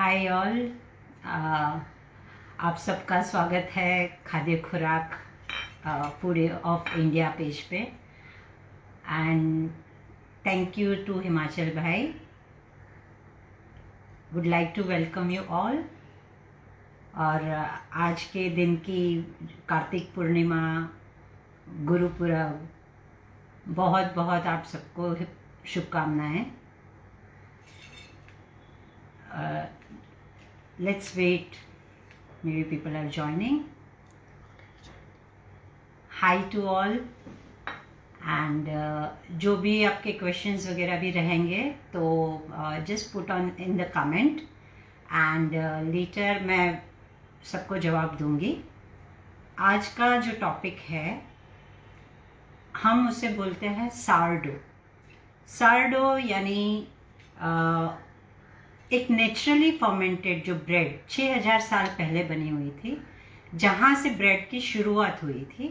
Hi all. आप सबका स्वागत है खाद्य खुराक पूरे ऑफ इंडिया पेज पे। And thank you to Himachal भाई। Would like to welcome you all. और आज के दिन की कार्तिक पूर्णिमा गुरुपुरब बहुत बहुत आप सबको शुभकामनाएं। Let's wait, maybe people are joining. Hi to all. And जो भी आपके questions वगैरह भी रहेंगे तो just put on in the comment and later मैं सबको जवाब दूंगी। आज का जो टॉपिक है हम उसे बोलते हैं सारडो। सारडो यानी एक नेचुरली फर्मेंटेड जो ब्रेड 6000 साल पहले बनी हुई थी, जहाँ से ब्रेड की शुरुआत हुई थी।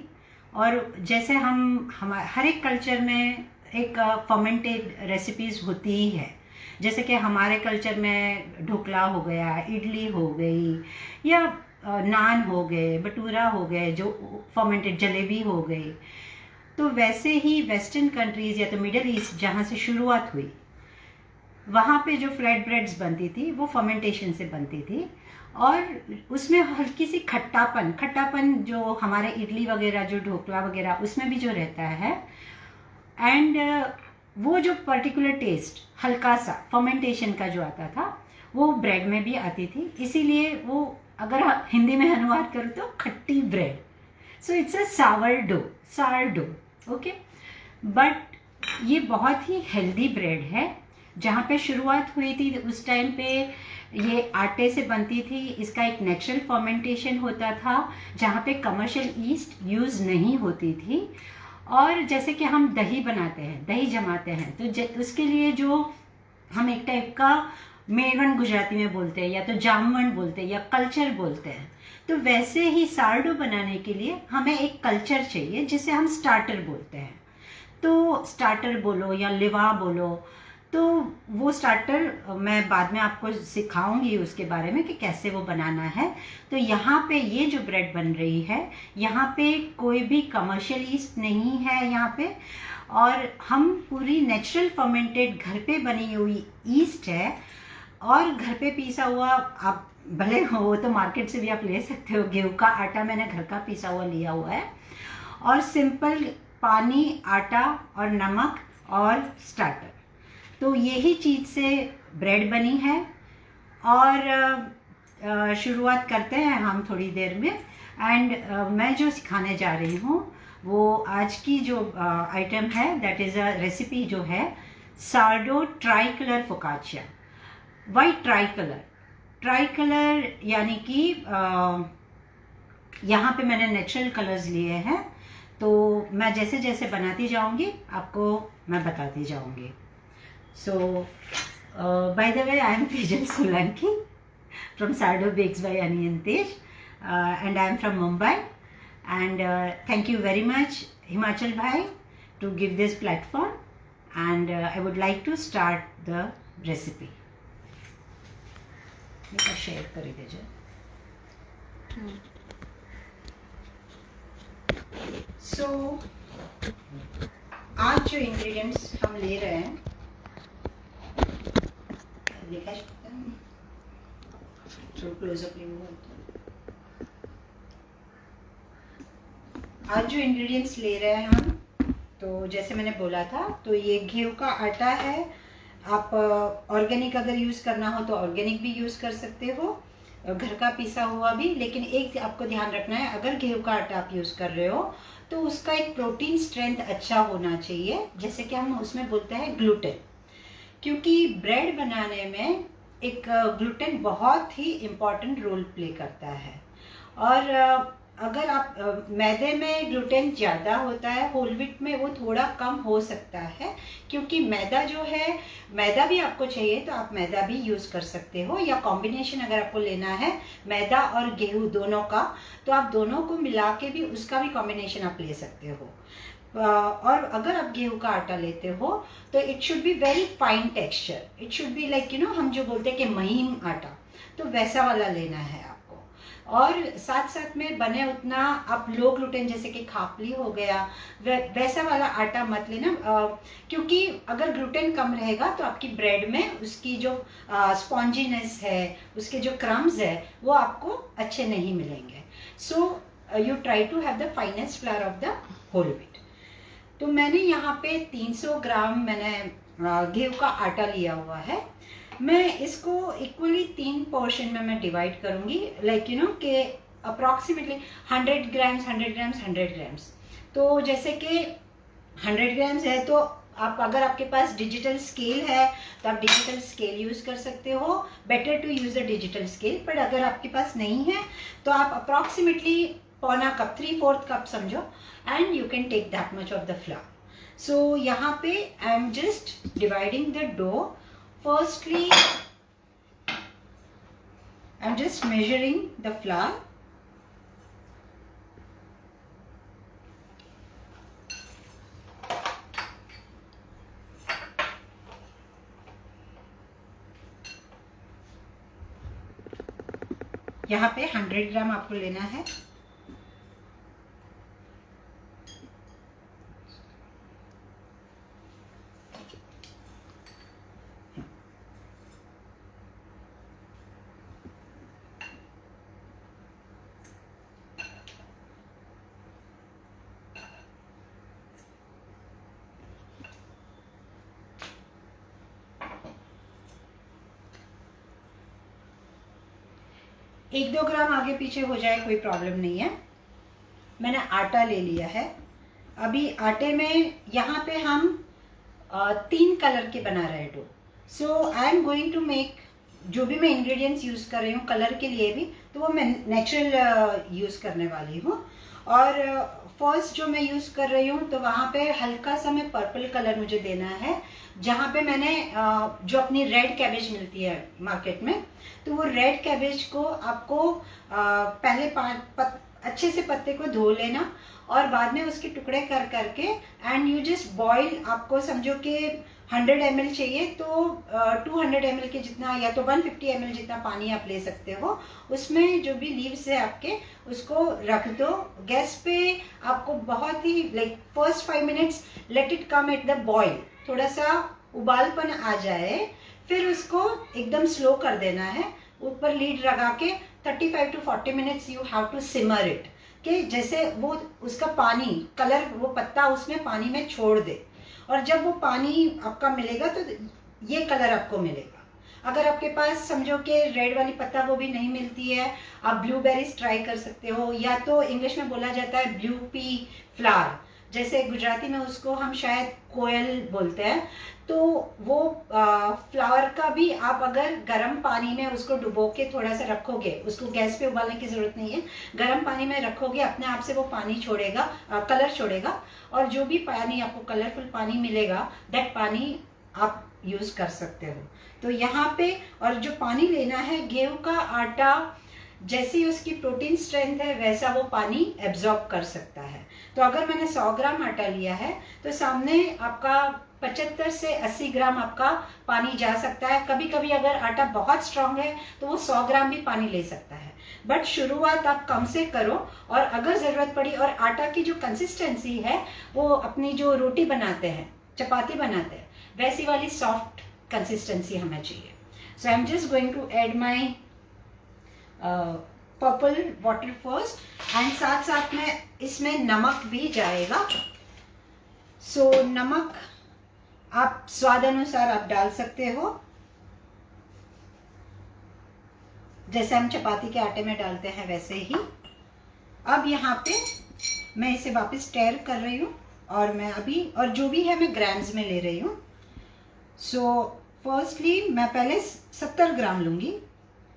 और जैसे हम हर एक कल्चर में एक फर्मेंटेड रेसिपीज़ होती ही है। जैसे कि हमारे कल्चर में ढोकला हो गया, इडली हो गई, या नान हो गए, भटूरा हो गए, जो फर्मेंटेड, जलेबी हो गई। तो वैसे ही वेस्टर्न कंट्रीज़ या तो मिडल ईस्ट जहाँ से शुरुआत हुई, वहाँ पे जो फ्लैट ब्रेड्स बनती थी वो फर्मेंटेशन से बनती थी। और उसमें हल्की सी खट्टापन जो हमारे इडली वगैरह, जो ढोकला वगैरह, उसमें भी जो रहता है। एंड वो जो पर्टिकुलर टेस्ट हल्का सा फर्मेंटेशन का जो आता था वो ब्रेड में भी आती थी। इसीलिए वो, अगर हिंदी में अनुवाद करूँ तो खट्टी bread. So it's a sourdough. Okay, but ये बहुत ही हेल्दी ब्रेड है। जहाँ पे शुरुआत हुई थी उस टाइम पे ये आटे से बनती थी। इसका एक नेचुरल फर्मेंटेशन होता था जहाँ पे कमर्शियल ईस्ट यूज़ नहीं होती थी। और जैसे कि हम दही बनाते हैं, दही जमाते हैं, तो उसके लिए जो हम एक टाइप का मेवन गुजराती में बोलते हैं, या तो जामवंड बोलते हैं, या कल्चर बोलते हैं। तो वैसे ही सारडो बनाने के लिए हमें एक कल्चर चाहिए जिसे हम स्टार्टर बोलते हैं। तो स्टार्टर बोलो या लिवा बोलो, तो वो स्टार्टर मैं बाद में आपको सिखाऊंगी उसके बारे में कि कैसे वो बनाना है। तो यहाँ पे ये जो ब्रेड बन रही है, यहाँ पे कोई भी कमर्शियल ईस्ट नहीं है यहाँ पे, और हम पूरी नेचुरल फर्मेंटेड घर पे बनी हुई ईस्ट है। और घर पे पीसा हुआ, आप भले हो तो मार्केट से भी आप ले सकते हो, गेहूँ का आटा मैंने घर का पीसा हुआ लिया हुआ है। और सिंपल पानी, आटा और नमक और स्टार्टर, तो यही चीज़ से ब्रेड बनी है। और शुरुआत करते हैं हम थोड़ी देर में। एंड मैं जो सिखाने जा रही हूँ वो आज की जो आइटम है, दैट इज़ अ रेसिपी जो है sourdough tricolour focaccia. White tricolour यानी कि यहाँ पे मैंने नेचुरल कलर्स लिए हैं। तो मैं जैसे जैसे बनाती जाऊँगी आपको मैं बताती जाऊँगी। So, by the way, I am Tejal Solanki from Sardo Bakes by Annie and Tej, and I am from Mumbai. And thank you very much, Himachal Bhai, to give this platform. And I would like to start the recipe. मैं share करी देजा। So, आज जो ingredients हम ले रहे हैं, देखा आज जो इंग्रेडिएंट्स ले रहे हैं हम, तो जैसे मैंने बोला था, तो ये गेहूं का आटा है। आप ऑर्गेनिक अगर यूज़ करना हो तो ऑर्गेनिक भी यूज़ कर सकते हो, घर का पिसा हुआ भी। लेकिन एक आपको ध्यान रखना है, अगर गेहूं का आटा आप यूज़ कर रहे हो तो उसका एक प्रोटीन स्ट्रेंथ अच्छा होना चाहिए, जैसे कि हम उसमें बोलते हैं ग्लूटेन। क्योंकि ब्रेड बनाने में एक ग्लूटेन बहुत ही इम्पॉर्टेंट रोल प्ले करता है। और अगर आप मैदे में ग्लूटेन ज़्यादा होता है, होल व्हीट में वो थोड़ा कम हो सकता है। क्योंकि मैदा जो है, मैदा भी आपको चाहिए तो आप मैदा भी यूज़ कर सकते हो, या कॉम्बिनेशन अगर आपको लेना है मैदा और गेहूँ दोनों का, तो आप दोनों को मिला के भी उसका भी कॉम्बिनेशन आप ले सकते हो। और अगर आप गेहूं का आटा लेते हो तो it should be very fine texture, it should be like हम जो बोलते हैं कि महीन आटा, तो वैसा वाला लेना है आपको। और साथ साथ में बने उतना आप लो ग्लूटेन जैसे कि खापली हो गया वैसा वाला आटा मत लेना, क्योंकि अगर ग्लूटेन कम रहेगा तो आपकी ब्रेड में उसकी जो स्पॉन्जीनेस है, उसके जो क्रम्स है वो आपको अच्छे नहीं मिलेंगे। So you try to have the finest flour of the whole wheat. तो मैंने यहाँ पे 300 ग्राम मैंने गेहूं का आटा लिया हुआ है। मैं इसको इक्वली 3 पोर्शन में मैं डिवाइड करूंगी, लाइक कि अप्रॉक्सीमेटली 100 ग्राम्स 100 ग्राम्स 100 ग्राम्स। तो जैसे कि 100 ग्राम्स है तो आप, अगर आपके पास डिजिटल स्केल है तो आप डिजिटल स्केल यूज कर सकते हो, better to use the digital scale. But अगर आपके पास नहीं है तो आप अप्रॉक्सीमेटली पौना कप 3/4 कप समझो, and you can take that much of the flour. So यहाँ पे I am just dividing the dough. Firstly I am just measuring the flour. यहाँ पे 100 ग्राम आपको लेना है। एक दो ग्राम आगे पीछे हो जाए कोई प्रॉब्लम नहीं है। मैंने आटा ले लिया है। अभी आटे में यहाँ पे हम 3 कलर के बना रहे हैं dough. So I am going to make, जो भी मैं इंग्रेडिएंट्स यूज कर रही हूँ कलर के लिए भी, तो वो मैं नेचुरल यूज करने वाली हूँ। और फर्स्ट जो मैं यूज कर रही हूँ तो वहाँ पे हल्का सा मैं पर्पल कलर मुझे देना है। जहाँ पे मैंने जो अपनी रेड कैबेज मिलती है मार्केट में, तो वो रेड कैबेज को आपको पहले अच्छे से पत्ते को धो लेना और बाद में उसके टुकड़े कर करके, एंड यू जस्ट बॉईल। आपको समझो कि 100 ml चाहिए तो 200 ml के जितना या तो 150 ml जितना पानी आप ले सकते हो। उसमें जो भी लीव्स है आपके उसको रख दो गैस पे। आपको बहुत ही like first 5 minutes let it come at the boil, थोड़ा सा उबालपन आ जाए, फिर उसको एकदम स्लो कर देना है। ऊपर लीड लगा के 35 to 40 minutes you have to simmer it, कि जैसे वो उसका पानी कलर, वो पत्ता उसमें पानी में छोड़ दे। और जब वो पानी आपका मिलेगा तो ये कलर आपको मिलेगा। अगर आपके पास समझो कि रेड वाली पत्ता गोभी नहीं मिलती है, आप ब्लूबेरीज ट्राई कर सकते हो, या तो इंग्लिश में बोला जाता है ब्लू पी फ्लावर, जैसे गुजराती में उसको हम शायद कोयल बोलते हैं। तो वो फ्लावर का भी आप अगर गर्म पानी में उसको डुबो के थोड़ा सा रखोगे, उसको गैस पे उबालने की जरूरत नहीं है, गर्म पानी में रखोगे अपने आप से वो पानी छोड़ेगा, कलर छोड़ेगा, और जो भी पानी आपको कलरफुल पानी मिलेगा दैट पानी आप यूज कर सकते हो। तो यहाँ पे, और जो पानी लेना है, गेहूं का आटा जैसी उसकी प्रोटीन स्ट्रेंथ है वैसा वो पानी एब्जॉर्ब कर सकता है। तो अगर मैंने 100 ग्राम आटा लिया है तो सामने आपका 75 से 80 ग्राम आपका पानी जा सकता है। कभी कभी अगर आटा बहुत स्ट्रांग है तो वो 100 ग्राम भी पानी ले सकता है, बट शुरुआत आप कम से करो। और अगर जरूरत पड़ी, और आटा की जो कंसिस्टेंसी है वो अपनी जो रोटी बनाते हैं, चपाती बनाते हैं, वैसी वाली सॉफ्ट कंसिस्टेंसी हमें चाहिए। So I am just going to add my purple water first, and साथ साथ में इसमें नमक भी जाएगा। सो नमक आप स्वाद अनुसार आप डाल सकते हो, जैसे हम चपाती के आटे में डालते हैं वैसे ही। अब यहाँ पे मैं इसे वापस स्टेयर कर रही हूँ, और मैं अभी, और जो भी है मैं ग्राम्स में ले रही हूँ। सो फर्स्टली मैं पहले 70 ग्राम लूँगी,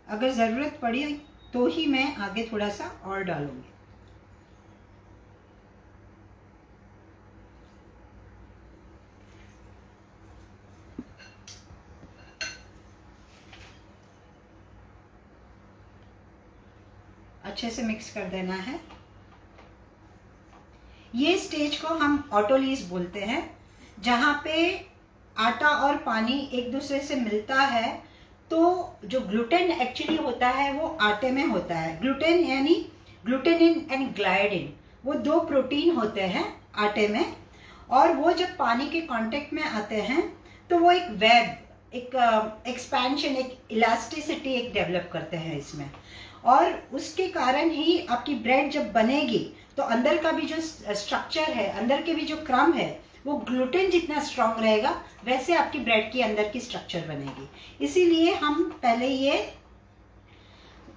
अगर ज़रूरत पड़ी तो ही मैं आगे थोड़ा सा और डालूंगी। अच्छे से मिक्स कर देना है। ये स्टेज को हम ऑटोलीज बोलते हैं, जहाँ पे आटा और पानी एक दूसरे से मिलता है। तो जो ग्लूटेन एक्चुअली होता है वो आटे में होता है। ग्लूटेन यानी ग्लूटेनिन एंड ग्लाइडिन, वो दो प्रोटीन होते हैं आटे में, और वो जब पानी के कांटेक्ट में आते हैं तो वो एक वेब, एक एक्सपेंशन, एक इलास्टिसिटी एक डेवलप करते हैं इसमें, और उसके कारण ही आपकी ब्रेड जब बनेगी तो अंदर का भी जो स्ट्रक्चर है, अंदर के भी जो क्रम है, वो ग्लूटेन जितना स्ट्रांग रहेगा वैसे आपकी ब्रेड की अंदर की स्ट्रक्चर बनेगी। इसीलिए हम पहले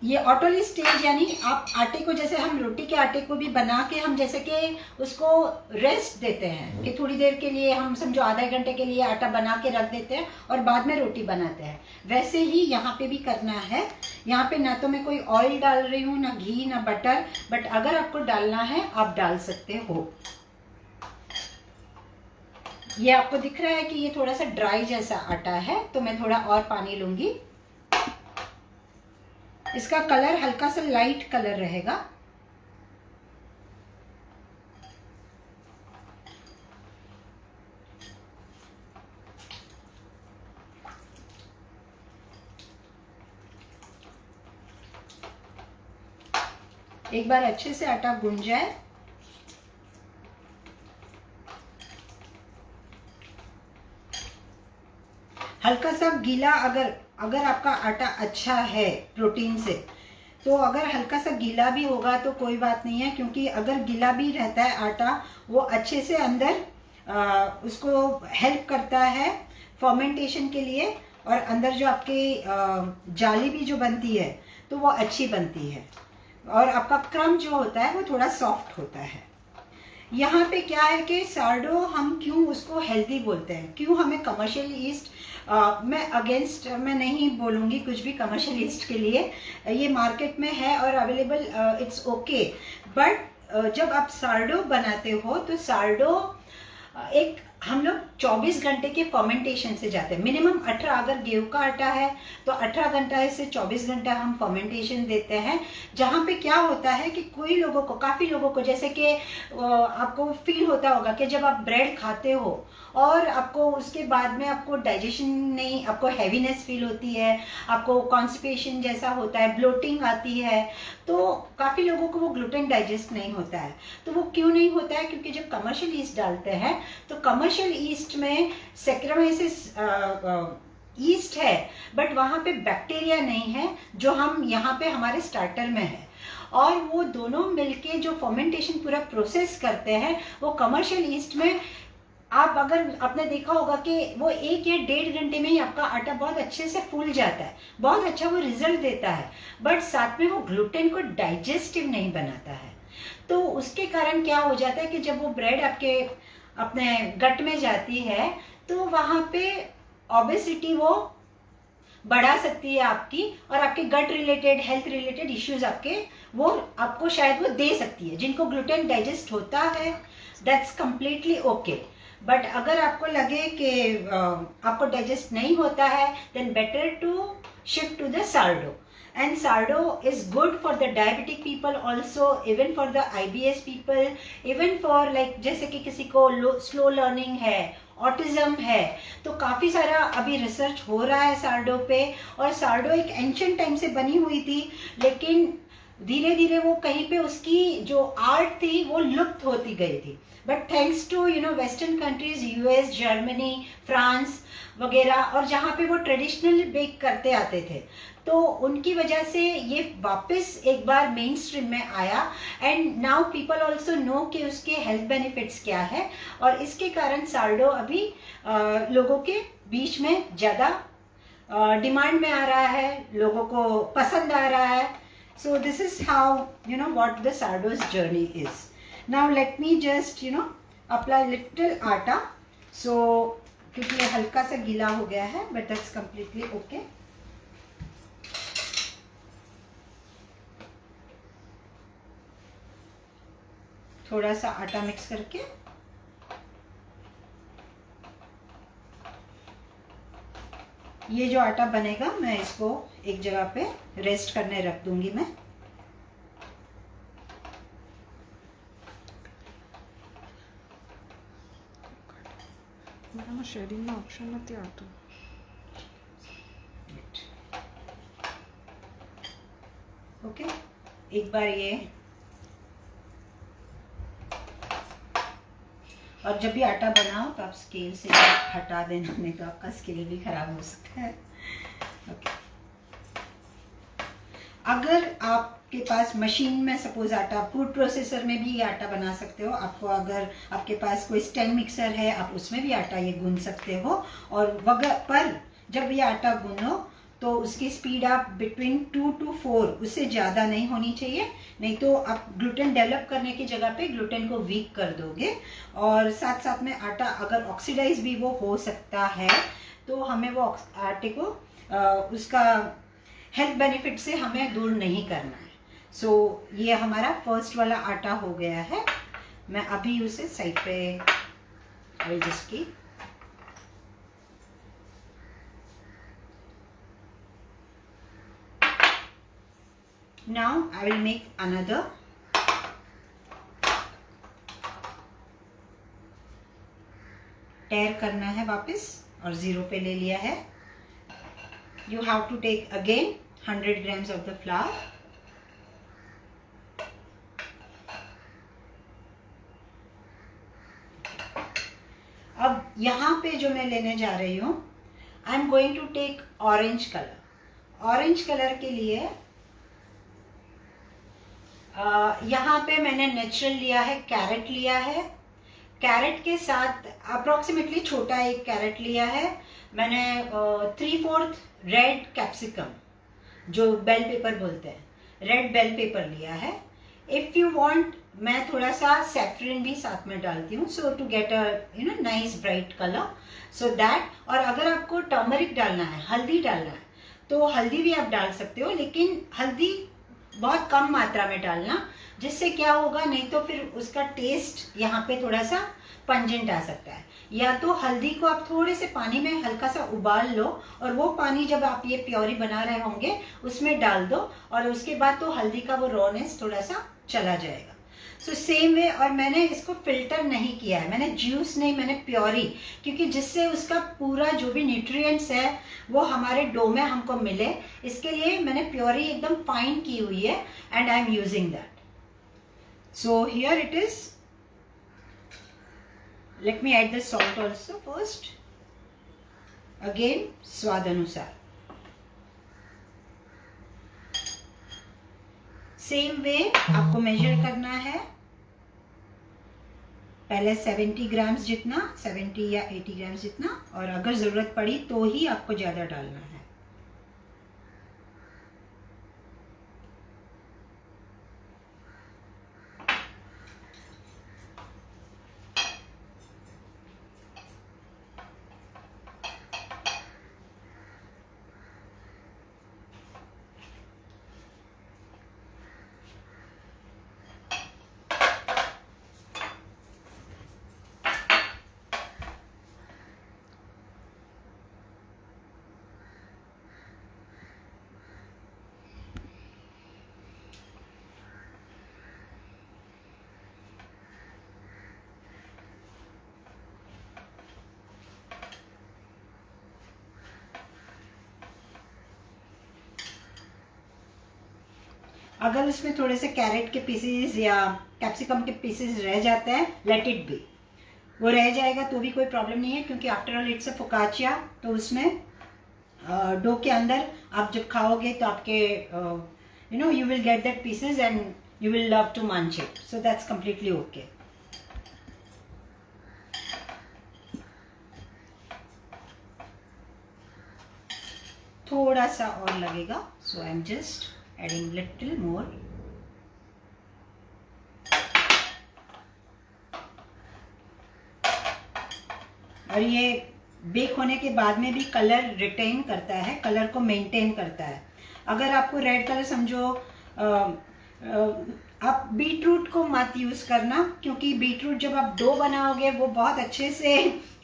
ये ऑटोलीज स्टेज, यानी आप आटे को, जैसे हम रोटी के आटे को भी बना के हम जैसे कि उसको रेस्ट देते हैं कि थोड़ी देर के लिए, हम समझो आधे घंटे के लिए आटा बना के रख देते हैं और बाद में रोटी बनाते हैं, वैसे ही यहाँ पे भी करना है। यहाँ पे ना तो मैं कोई ऑयल डाल रही हूँ, ना घी, ना बटर, बट अगर आपको डालना है आप डाल सकते हो। ये आपको दिख रहा है कि ये थोड़ा सा ड्राई जैसा आटा है, तो मैं थोड़ा और पानी लूंगी। इसका कलर हल्का सा लाइट कलर रहेगा। एक बार अच्छे से आटा गूंज जाए, हल्का सा गीला, अगर आपका आटा अच्छा है प्रोटीन से, तो अगर हल्का सा गीला भी होगा तो कोई बात नहीं है, क्योंकि अगर गीला भी रहता है आटा, वो अच्छे से अंदर उसको हेल्प करता है फर्मेंटेशन के लिए, और अंदर जो आपकी जाली भी जो बनती है तो वो अच्छी बनती है, और आपका क्रम जो होता है वो थोड़ा सॉफ्ट होता है। यहाँ पे क्या है कि सार्डो हम क्यों उसको हेल्दी बोलते हैं, क्यों हमें कमर्शियल ईस्ट, मैं अगेंस्ट मैं नहीं बोलूँगी कुछ भी कमर्शियल ईस्ट के लिए, ये मार्केट में है और अवेलेबल, इट्स ओके, बट जब आप सार्डो बनाते हो तो सार्डो एक, हम लोग 24 घंटे के फर्मेंटेशन से जाते हैं, मिनिमम 18, अगर गेहूं का आटा है तो 18 घंटा से 24 घंटा हम फर्मेंटेशन देते हैं। जहाँ पे क्या होता है कि कोई लोगों को, काफ़ी लोगों को, जैसे कि आपको फील होता होगा कि जब आप ब्रेड खाते हो और आपको उसके बाद में आपको डाइजेशन नहीं, आपको हैवीनेस फील होती है, आपको कॉन्स्टिपेशन जैसा होता है, ब्लोटिंग आती है, तो काफ़ी लोगों को वो ग्लूटेन डाइजेस्ट नहीं होता है। तो वो क्यों नहीं होता है? क्योंकि जब कमर्शियल ईस्ट डालते हैं तो कमर्शियल ईस्ट में सैक्रोमाइसिस ईस्ट है, बट वहाँ पे बैक्टीरिया नहीं है जो हम यहाँ पे हमारे स्टार्टर में है, और वो दोनों मिलके जो फर्मेंटेशन पूरा प्रोसेस करते हैं, वो कमर्शियल ईस्ट में आप, अगर आपने देखा होगा कि वो 1 या 1.5 घंटे में ही आपका आटा बहुत अच्छे से फूल जाता है, बहुत अच्छा वो रिजल्ट देता है, बट साथ में वो ग्लूटेन को डाइजेस्टिव नहीं बनाता है। तो उसके कारण क्या हो जाता है कि जब वो ब्रेड आपके अपने गट में जाती है तो वहाँ पे ओबेसिटी वो बढ़ा सकती है आपकी, और आपके गट रिलेटेड, हेल्थ रिलेटेड इश्यूज आपको शायद वो दे सकती है। जिनको ग्लूटेन डाइजेस्ट होता है दैट्स कम्प्लीटली ओके, बट अगर आपको लगे कि आपको डाइजेस्ट नहीं होता है, then better to shift to the sourdough. And sardo is good for the diabetic people also, even for the IBS people, even for like जैसे कि किसी को स्लो लर्निंग है, ऑटिज्म है, तो काफ़ी सारा अभी रिसर्च हो रहा है सार्डो पे। और सार्डो एक एंशिएंट टाइम से बनी हुई थी, लेकिन धीरे धीरे वो कहीं पे उसकी जो आर्ट थी वो लुप्त होती गई थी, but thanks to western countries, US, Germany, France वगैरह, और जहाँ पे वो ट्रेडिशनल बेक करते आते थे, तो उनकी वजह से ये वापस एक बार मेन स्ट्रीम में आया, and now people also know कि उसके हेल्थ बेनिफिट्स क्या है, और इसके कारण सार्डो अभी लोगों के बीच में ज़्यादा डिमांड में आ रहा है, लोगों को पसंद आ रहा है। So this is how what the sourdough's journey is. Now let me just apply little atta, so क्योंकि ये हल्का सा गीला हो गया है, बट दैट्स कम्प्लीटली ओके। थोड़ा सा आटा मिक्स करके ये जो आटा बनेगा मैं इसको एक जगह पे रेस्ट करने रख दूंगी मैं। शेरिंग में ऑप्शन नहीं आतो। ओके, एक बार ये, और जब भी आटा बनाओ तो आप स्केल से हटा देना, नहीं तो आपका स्केल भी खराब हो सकता है। ओके, अगर आपके पास मशीन में सपोज आटा, फूड प्रोसेसर में भी ये आटा बना सकते हो। आपको अगर आपके पास कोई स्टैंड मिक्सर है, आप उसमें भी आटा ये गूंद सकते हो। और पर जब ये आटा गूंदो तो उसकी स्पीड आप बिटवीन 2 to 4, उससे ज़्यादा नहीं होनी चाहिए, नहीं तो आप ग्लूटेन डेवलप करने की जगह पे ग्लूटेन को वीक कर दोगे। और साथ साथ में आटा अगर ऑक्सीडाइज भी वो हो सकता है, तो हमें वो आटे को उसका हेल्थ बेनिफिट से हमें दूर नहीं करना है। सो ये हमारा फर्स्ट वाला आटा हो गया है। मैं अभी उसे साइड पे एडजस्ट की। Now I will make another. टेयर करना है वापस और 0 पे ले लिया है। You have to take again 100 grams of the flour. अब यहाँ पे जो मैं लेने जा रही हूँ, I am going to take orange colour. Orange colour के लिए यहाँ पे मैंने नेचुरल लिया है, कैरेट लिया है। कैरेट के साथ अप्रोक्सीमेटली छोटा एक कैरेट लिया है मैंने। 3/4 रेड कैप्सिकम, जो बेल पेपर बोलते हैं, रेड बेल पेपर लिया है। इफ यू वांट, मैं थोड़ा सा सैफरन भी साथ में डालती हूँ, so to get a nice bright colour, so that. और अगर आपको टर्मरिक डालना है, हल्दी डालना है, तो हल्दी भी आप डाल सकते हो, लेकिन हल्दी बहुत कम मात्रा में डालना, जिससे क्या होगा, नहीं तो फिर उसका टेस्ट यहाँ पे थोड़ा सा पंजेंट आ सकता है। या तो हल्दी को आप थोड़े से पानी में हल्का सा उबाल लो, और वो पानी जब आप ये प्योरी बना रहे होंगे उसमें डाल दो, और उसके बाद तो हल्दी का वो रॉनेस थोड़ा सा चला जाएगा। So same way. और मैंने इसको फिल्टर नहीं किया है, मैंने जूस नहीं, मैंने प्योरी, क्योंकि जिससे उसका पूरा जो भी न्यूट्रिएंट्स है वो हमारे डो में हमको मिले, इसके लिए मैंने प्योरी एकदम फाइन की हुई है, and I am using that. So here it is. Let me add the salt also first, again स्वाद अनुसार। सेम वे आपको मेजर करना है, पहले 70 ग्राम्स जितना, 70 या 80 ग्राम्स जितना, और अगर ज़रूरत पड़ी तो ही आपको ज़्यादा डालना है। अगर उसमें थोड़े से कैरेट के पीसेस या कैप्सिकम के पीसेस रह जाते हैं, लेट इट बी, वो रह जाएगा तो भी कोई प्रॉब्लम नहीं है, क्योंकि आफ्टर ऑल इट्स अ फोकाचिया। तो उसमें डो के अंदर आप जब खाओगे तो आपके you will get that pieces and you will love to munch it, so that's completely okay. थोड़ा सा और लगेगा, so I am just adding little more. और ये बेक होने के बाद में भी कलर रिटेन करता है, कलर को मेंटेन करता है। अगर आपको रेड कलर समझो, आप बीट रूट को मत यूज करना, क्योंकि बीट रूट जब आप डो बनाओगे वो बहुत अच्छे से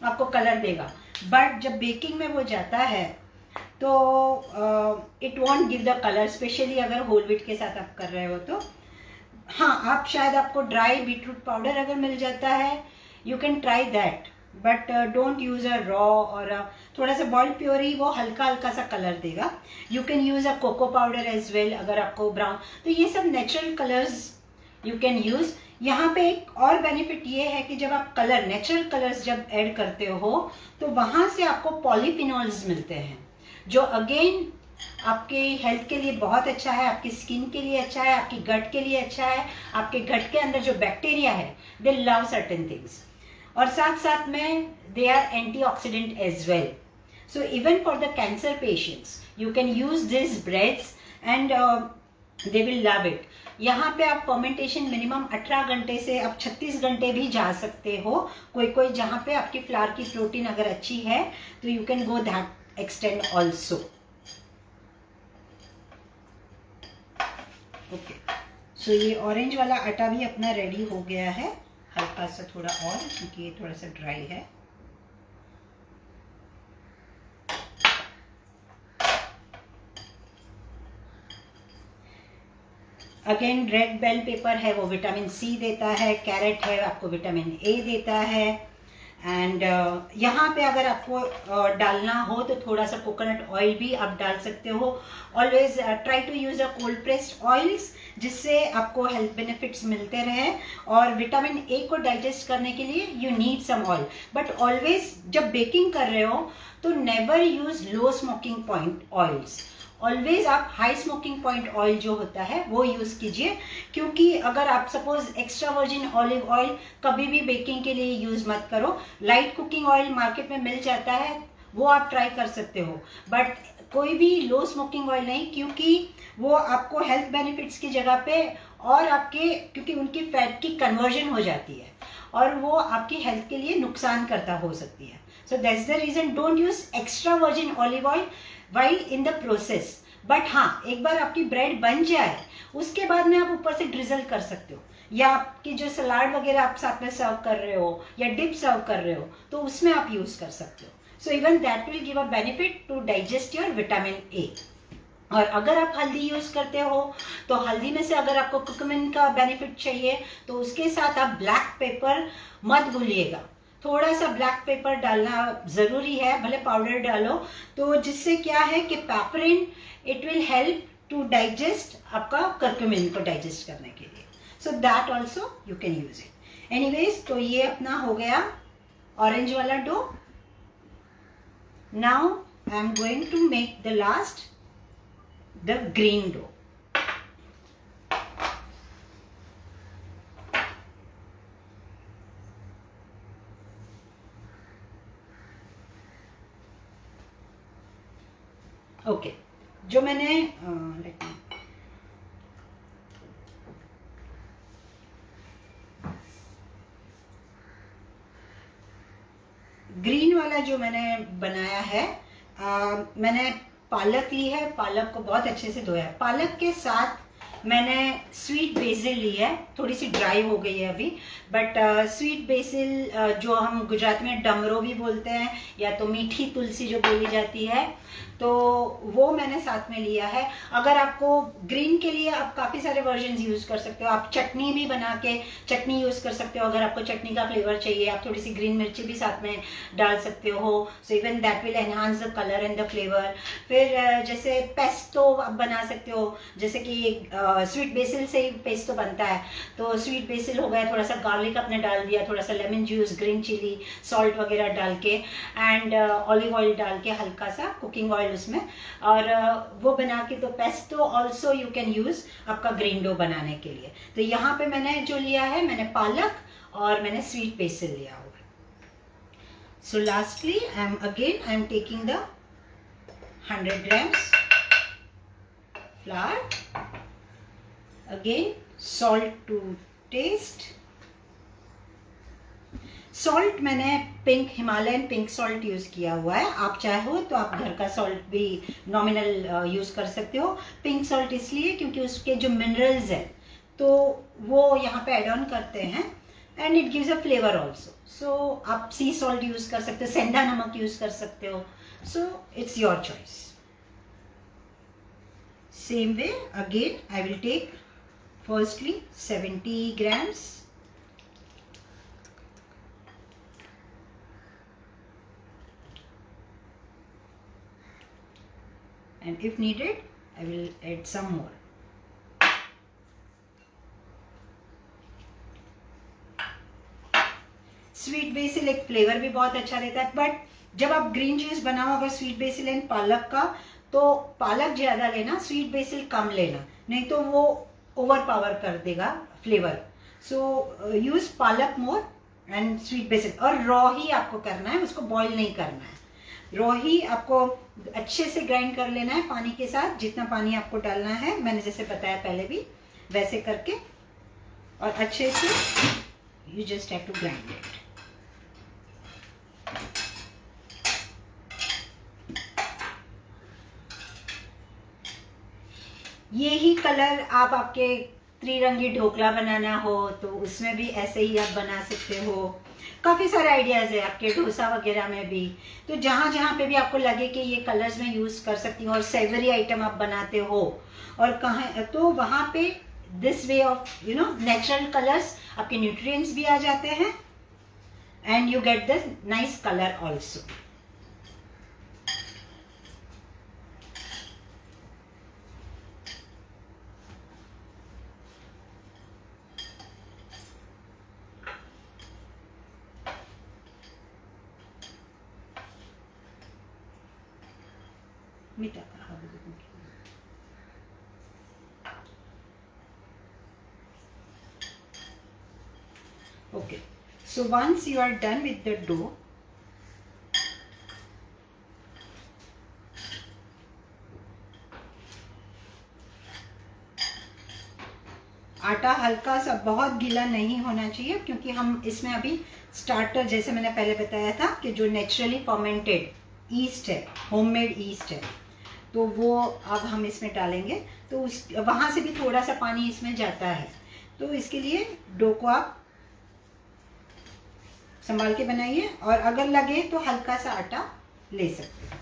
आपको कलर देगा, बट जब बेकिंग में वो जाता है तो it won't give the colour, specially अगर होल व्हीट के साथ आप कर रहे हो तो। हाँ, आप शायद आपको ड्राई बीटरूट पाउडर अगर मिल जाता है, you can try that, but don't use a raw और थोड़ा सा बॉइल्ड प्योरी, वो हल्का हल्का सा कलर देगा. You can use a cocoa powder as well, अगर आपको ब्राउन. तो ये सब natural colours you can use. यहाँ पे एक और बेनिफिट ये है कि जब आप कलर, नेचुरल कलर्स जब ऐड करते हो तो वहां से आपको पॉलीफिनॉल्स मिलते हैं, जो अगेन आपके हेल्थ के लिए बहुत अच्छा है, आपकी स्किन के लिए अच्छा है, आपकी गट के लिए अच्छा है. आपके गट के अंदर जो बैक्टीरिया है, दे लव सर्टेन थिंग्स, और साथ साथ में they are antioxidant as well. So even for the cancer patients you can use this breads and they will love it. यहाँ पे आप फर्मेंटेशन मिनिमम 18 घंटे से अब 36 घंटे भी जा सकते हो. कोई कोई जहाँ पे आपकी फ्लावर की प्रोटीन अगर अच्छी है तो you can go that extend also. Okay, so ये ऑरेंज वाला आटा भी अपना रेडी हो गया है. हल्का सा थोड़ा और, क्योंकि ये थोड़ा सा ड्राई है. अगेन रेड बेल पेपर है, वो विटामिन सी देता है. कैरेट है, आपको विटामिन ए देता है. एंड यहाँ पे अगर आपको डालना हो तो थोड़ा सा कोकोनट ऑयल भी आप डाल सकते हो. Always try to use a cold pressed oils, जिससे आपको हेल्थ बेनिफिट्स मिलते रहे. और विटामिन ए को डाइजेस्ट करने के लिए you need some oil. But always जब बेकिंग कर रहे हो तो never use low smoking point oils. Always आप हाई स्मोकिंग पॉइंट ऑयल जो होता है वो यूज कीजिए, क्योंकि अगर आप suppose extra virgin olive oil कभी भी बेकिंग के लिए यूज मत करो. लाइट कुकिंग ऑयल मार्केट में मिल जाता है, वो आप ट्राई कर सकते हो, बट कोई भी लो स्मोकिंग ऑयल नहीं, क्योंकि वो आपको हेल्थ बेनिफिट्स की जगह पे और आपके, क्योंकि उनकी फैट की कन्वर्जन हो जाती है और वो आपकी हेल्थ के लिए नुकसान करता हो सकती है. So that's the reason don't use extra virgin olive oil while in the process. But हाँ, एक बार आपकी ब्रेड बन जाए उसके बाद में आप ऊपर से ड्रिजल कर सकते हो, या आपकी जो सलाद वगैरह आप साथ में सर्व कर रहे हो या डिप सर्व कर रहे हो तो उसमें आप यूज कर सकते हो. So even that will give a benefit to digest your vitamin A. और अगर आप हल्दी यूज करते हो तो हल्दी में से अगर आपको कुकुमिन का बेनिफिट चाहिए तो उसके साथ आप ब्लैक पेपर मत भूलिएगा. थोड़ा सा ब्लैक पेपर डालना जरूरी है, भले पाउडर डालो, तो जिससे क्या है कि piperine it will help to digest, आपका कर्क्यूमिन को डाइजेस्ट करने के लिए. So that also you can use it. Anyways, तो ये अपना हो गया ऑरेंज वाला dough. Now I am going to make the last, the green dough. Okay, जो मैंने ग्रीन वाला जो मैंने बनाया है, मैंने पालक ली है. पालक को बहुत अच्छे से धोया है. पालक के साथ मैंने स्वीट बेसिल ली है, थोड़ी सी ड्राई हो गई है अभी, बट स्वीट बेसिल जो हम गुजरात में डमरो भी बोलते हैं, या तो मीठी तुलसी जो बोली जाती है, तो वो मैंने साथ में लिया है. अगर आपको ग्रीन के लिए आप काफ़ी सारे वर्जन यूज़ कर सकते हो. आप चटनी भी बना के चटनी यूज़ कर सकते हो. अगर आपको चटनी का फ्लेवर चाहिए आप थोड़ी सी ग्रीन मिर्ची भी साथ में डाल सकते हो. So even that will enhance the colour and the flavour. फिर जैसे पेस्टो आप बना सकते हो, जैसे कि स्वीट बेसिल से ही पेस्टो बनता है, तो स्वीट बेसिल हो गया, थोड़ा सा गार्लिक आपने डाल दिया, थोड़ा सा lemon juice, green chilli, salt वगैरह डाल के, एंड ऑलिव ऑयल डाल के, हल्का सा कुकिंग ऑयल उसमें, और वो बना के, तो pesto also you can use आपका ग्रीन डो बनाने के लिए. तो यहाँ पे मैंने जो लिया है, मैंने पालक और मैंने स्वीट बेसिल लिया हुआ. So lastly I am taking the 100 grams flour. Again, salt to taste. Salt मैंने pink, Himalayan pink salt use किया हुआ है. आप चाहो तो आप घर का सॉल्ट भी नॉमिनल यूज कर सकते हो. पिंक सॉल्ट इसलिए क्योंकि उसके जो मिनरल्स हैं तो वो यहाँ पे एड ऑन करते हैं, and it gives a flavour also. So आप सी सॉल्ट यूज कर सकते हो, सेंधा नमक यूज कर सकते हो. So it's your choice. Same way again I will take firstly 70 grams and if needed I will add some more. Sweet BECIL एक फ्लेवर भी बहुत अच्छा देता है, बट जब आप ग्रीन जूस बनाओ अगर स्वीट बेसिल एंड पालक का, तो पालक ज्यादा लेना, स्वीट बेसिल कम लेना, नहीं तो वो ओवर पावर कर देगा फ्लेवर. सो यूज पालक मोर एंड स्वीट बेसिल. और रॉ ही आपको करना है, उसको बॉईल नहीं करना है. रॉ ही आपको अच्छे से ग्राइंड कर लेना है पानी के साथ. जितना पानी आपको डालना है मैंने जैसे बताया पहले भी वैसे करके, और अच्छे से you just have to grind it. ये ही कलर आप आपके त्रिरंगी ढोकला बनाना हो तो उसमें भी ऐसे ही आप बना सकते हो. काफ़ी सारे आइडियाज़ है आपके डोसा वगैरह में भी. तो जहाँ जहाँ पे भी आपको लगे कि ये कलर्स में यूज़ कर सकती हूँ और सेवरी आइटम आप बनाते हो और कहाँ, तो वहाँ पे this way of natural colours, आपके न्यूट्रिएंट्स भी आ जाते हैं and you get the nice colour also. Okay, so once you are done with the dough, आटा हल्का सा, बहुत गीला नहीं होना चाहिए क्योंकि हम इसमें अभी स्टार्टर, जैसे मैंने पहले बताया था कि जो नेचुरली फर्मेंटेड ईस्ट है, होममेड ईस्ट है, तो वो अब हम इसमें डालेंगे. तो उस वहाँ से भी थोड़ा सा पानी इसमें जाता है. तो इसके लिए डो को आप संभाल के बनाइए और अगर लगे तो हल्का सा आटा ले सकते हैं.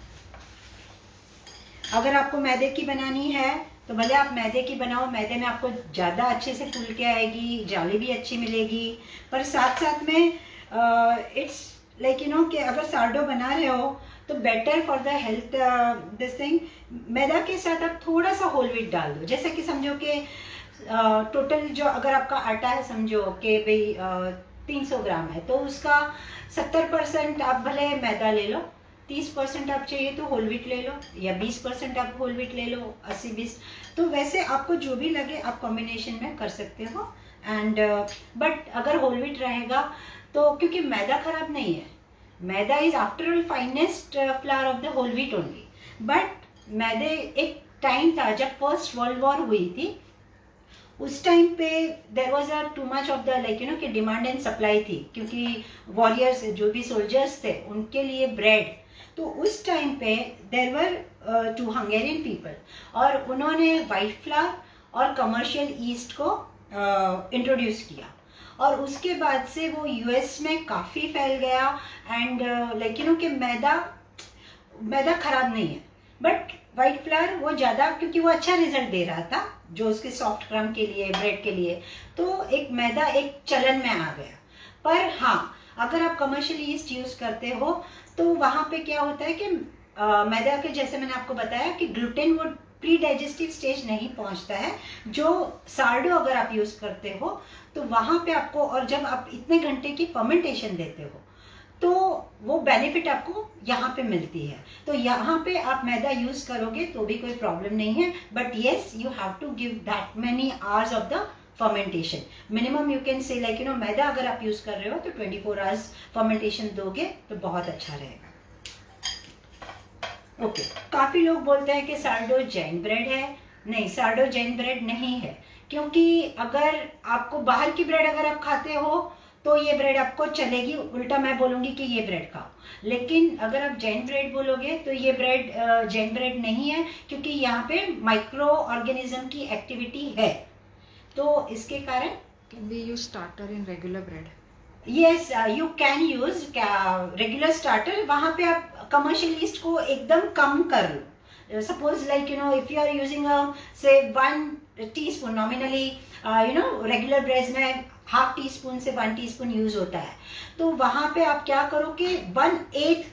अगर आपको मैदे की बनानी है तो भले आप मैदे की बनाओ, मैदे में आपको ज़्यादा अच्छे से फूल के आएगी, जाली भी अच्छी मिलेगी. पर साथ साथ में इट्स लाइक कि अगर सारडो बना रहे हो तो better for the health this thing, मैदा के साथ आप थोड़ा सा होल व्हीट डाल दो. जैसे कि समझो कि टोटल जो अगर आपका आटा है, समझो कि भाई 300 ग्राम है, तो उसका 70% आप भले मैदा ले लो, 30% आप चाहिए तो होल व्हीट ले लो, या 20% आप होल व्हीट ले लो, 80-20. तो वैसे आपको जो भी लगे आप कॉम्बिनेशन में कर सकते हो. एंड बट अगर होल व्हीट रहेगा तो, क्योंकि मैदा खराब नहीं है, maida is after all finest flour of the whole wheat only. But मैदे एक टाइम था जब फर्स्ट वर्ल्ड वॉर हुई थी, उस टाइम पे there was a too much of the कि डिमांड एंड सप्लाई थी, क्योंकि वॉरियर्स जो भी सोल्जर्स थे उनके लिए ब्रेड. तो उस टाइम पे देर वर 2 हंगेरियन पीपल, और उन्होंने वाइट फ्लावर और कमर्शियल ईस्ट को इंट्रोड्यूस किया, और उसके बाद से वो यूएस में काफ़ी फैल गया. एंड कि मैदा खराब नहीं है, बट वाइट फ्लावर वो ज़्यादा, क्योंकि वो अच्छा रिजल्ट दे रहा था जो उसके सॉफ्ट क्रम के लिए, ब्रेड के लिए. तो एक मैदा एक चलन में आ गया. पर हाँ, अगर आप कमर्शियल ईस्ट यूज़ करते हो तो वहाँ पे क्या होता है कि मैदा के, जैसे मैंने आपको बताया कि ग्लूटेन वो प्री डाइजेस्टिव स्टेज नहीं पहुँचता है. जो सारडो अगर आप यूज़ करते हो तो वहाँ पे आपको, और जब आप इतने घंटे की फर्मेंटेशन देते हो तो वो बेनिफिट आपको यहाँ पे मिलती है. तो यहाँ पे आप मैदा यूज करोगे तो भी कोई प्रॉब्लम नहीं है, but yes you have to give that many hours of the fermentation. Minimum you can say मैदा अगर आप यूज कर रहे हो तो 24 आवर्स फर्मेंटेशन दोगे तो बहुत अच्छा रहेगा. ओके, काफी लोग बोलते हैं कि सारडो जैन ब्रेड है. नहीं, सारडो जैन ब्रेड नहीं है, क्योंकि अगर आपको बाहर की ब्रेड अगर आप खाते हो तो ये ब्रेड आपको चलेगी. उल्टा मैं बोलूँगी कि ये ब्रेड खाओ. लेकिन अगर आप जैन ब्रेड बोलोगे तो ये ब्रेड जैन ब्रेड नहीं है, क्योंकि यहाँ पे माइक्रो ऑर्गेनिज्म की एक्टिविटी है. तो इसके कारण Can we use starter in regular bread? Yes, you can use regular starter. वहाँ पे आप कमर्शियल ईस्ट को एकदम कम कर लो. Suppose if you are using say 1 teaspoon nominally, regular breads में ½ टीस्पून से 1 टीस्पून यूज होता है. तो वहाँ पे आप क्या करो कि 1/8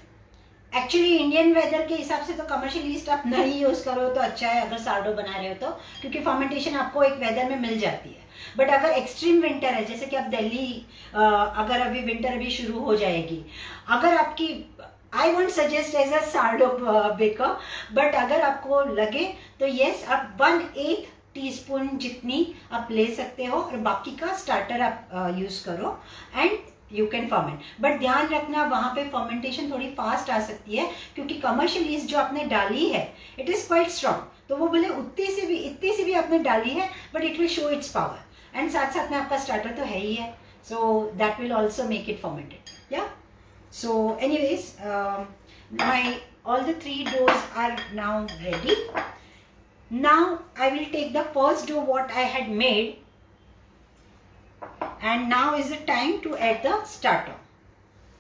एक्चुअली इंडियन वेदर के हिसाब से तो कमर्शियल ईस्ट आप नहीं यूज करो तो अच्छा है, अगर सार्डो बना रहे हो तो, क्योंकि फर्मेंटेशन आपको एक वेदर में मिल जाती है। बट अगर एक्सट्रीम विंटर है, जैसे कि आप दिल्ली, अगर अभी विंटर अभी शुरू हो जाएगी, अगर आपकी, I won't suggest as a sourdough baker, but अगर आपको लगे तो यस, आप 1/8 टीस्पून जितनी आप ले सकते हो और बाकी का स्टार्टर आप यूज करो and you can ferment. But ध्यान रखना वहां पे फर्मेंटेशन थोड़ी फास्ट आ सकती है, क्योंकि कमर्शियल ईस्ट जो आपने डाली है इट इज क्वाइट स्ट्रॉन्ग, तो वो बोले इतनी सी भी आपने डाली है but it will show its power, and साथ साथ में आपका स्टार्टर तो है ही है, so that will also make it fermented. या so anyways, my all the 3 doughs are now ready. Now I will take the first dough what I had made, and now is the time to add the starter.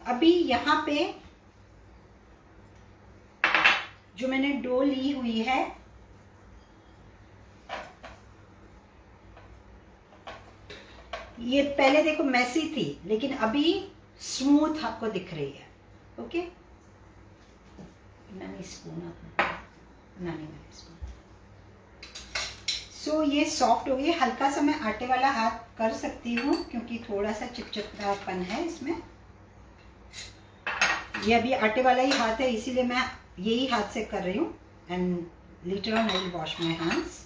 अभी यहाँ पे जो मैंने dough ली हुई है, ये पहले देखो मैसी थी लेकिन अभी स्मूथ आपको दिख रही है। ओके, नानी स्पून, नानी स्पून। सो ये सॉफ्ट हो गई। हल्का सा मैं आटे वाला हाथ कर सकती हूँ क्योंकि थोड़ा सा चिपचिपापन है इसमें। ये अभी आटे वाला ही हाथ है इसीलिए मैं यही हाथ से कर रही हूँ, and later on I will wash my hands.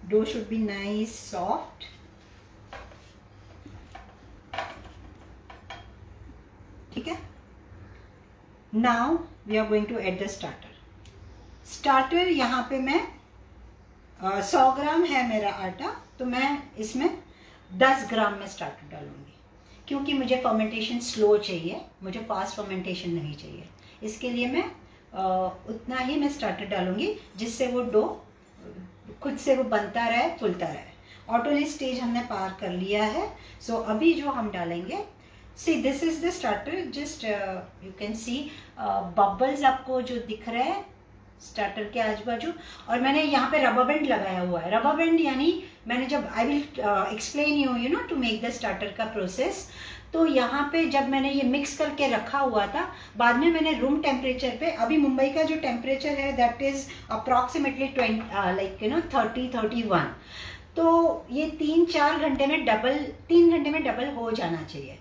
Dough should be nice soft. ठीक है, now we are going to add the starter. Starter यहाँ पे मैं 100 ग्राम है मेरा आटा, तो मैं इसमें 10 ग्राम में स्टार्टर डालूंगी, क्योंकि मुझे फर्मेंटेशन स्लो चाहिए, मुझे फास्ट फर्मेंटेशन नहीं चाहिए। इसके लिए मैं उतना ही मैं स्टार्टर डालूंगी जिससे वो डो खुद से वो बनता रहे, फूलता रहे। ऑटोली स्टेज हमने पार कर लिया है। सो अभी जो हम डालेंगे, सी this is the starter, just you can see bubbles आपको जो दिख रहे हैं स्टार्टर के आजू बाजू, और मैंने यहाँ पे रबर बैंड लगाया हुआ है। रबर बैंड यानी मैंने जब I will explain you know to make the starter का प्रोसेस, तो यहाँ पे जब मैंने ये मिक्स करके रखा हुआ था, बाद में मैंने रूम टेम्परेचर पे, अभी मुंबई का जो टेम्परेचर है दैट इज अप्रॉक्सीमेटली 30-31, तो ये 3-4 घंटे में डबल, 3 घंटे में डबल हो जाना चाहिए,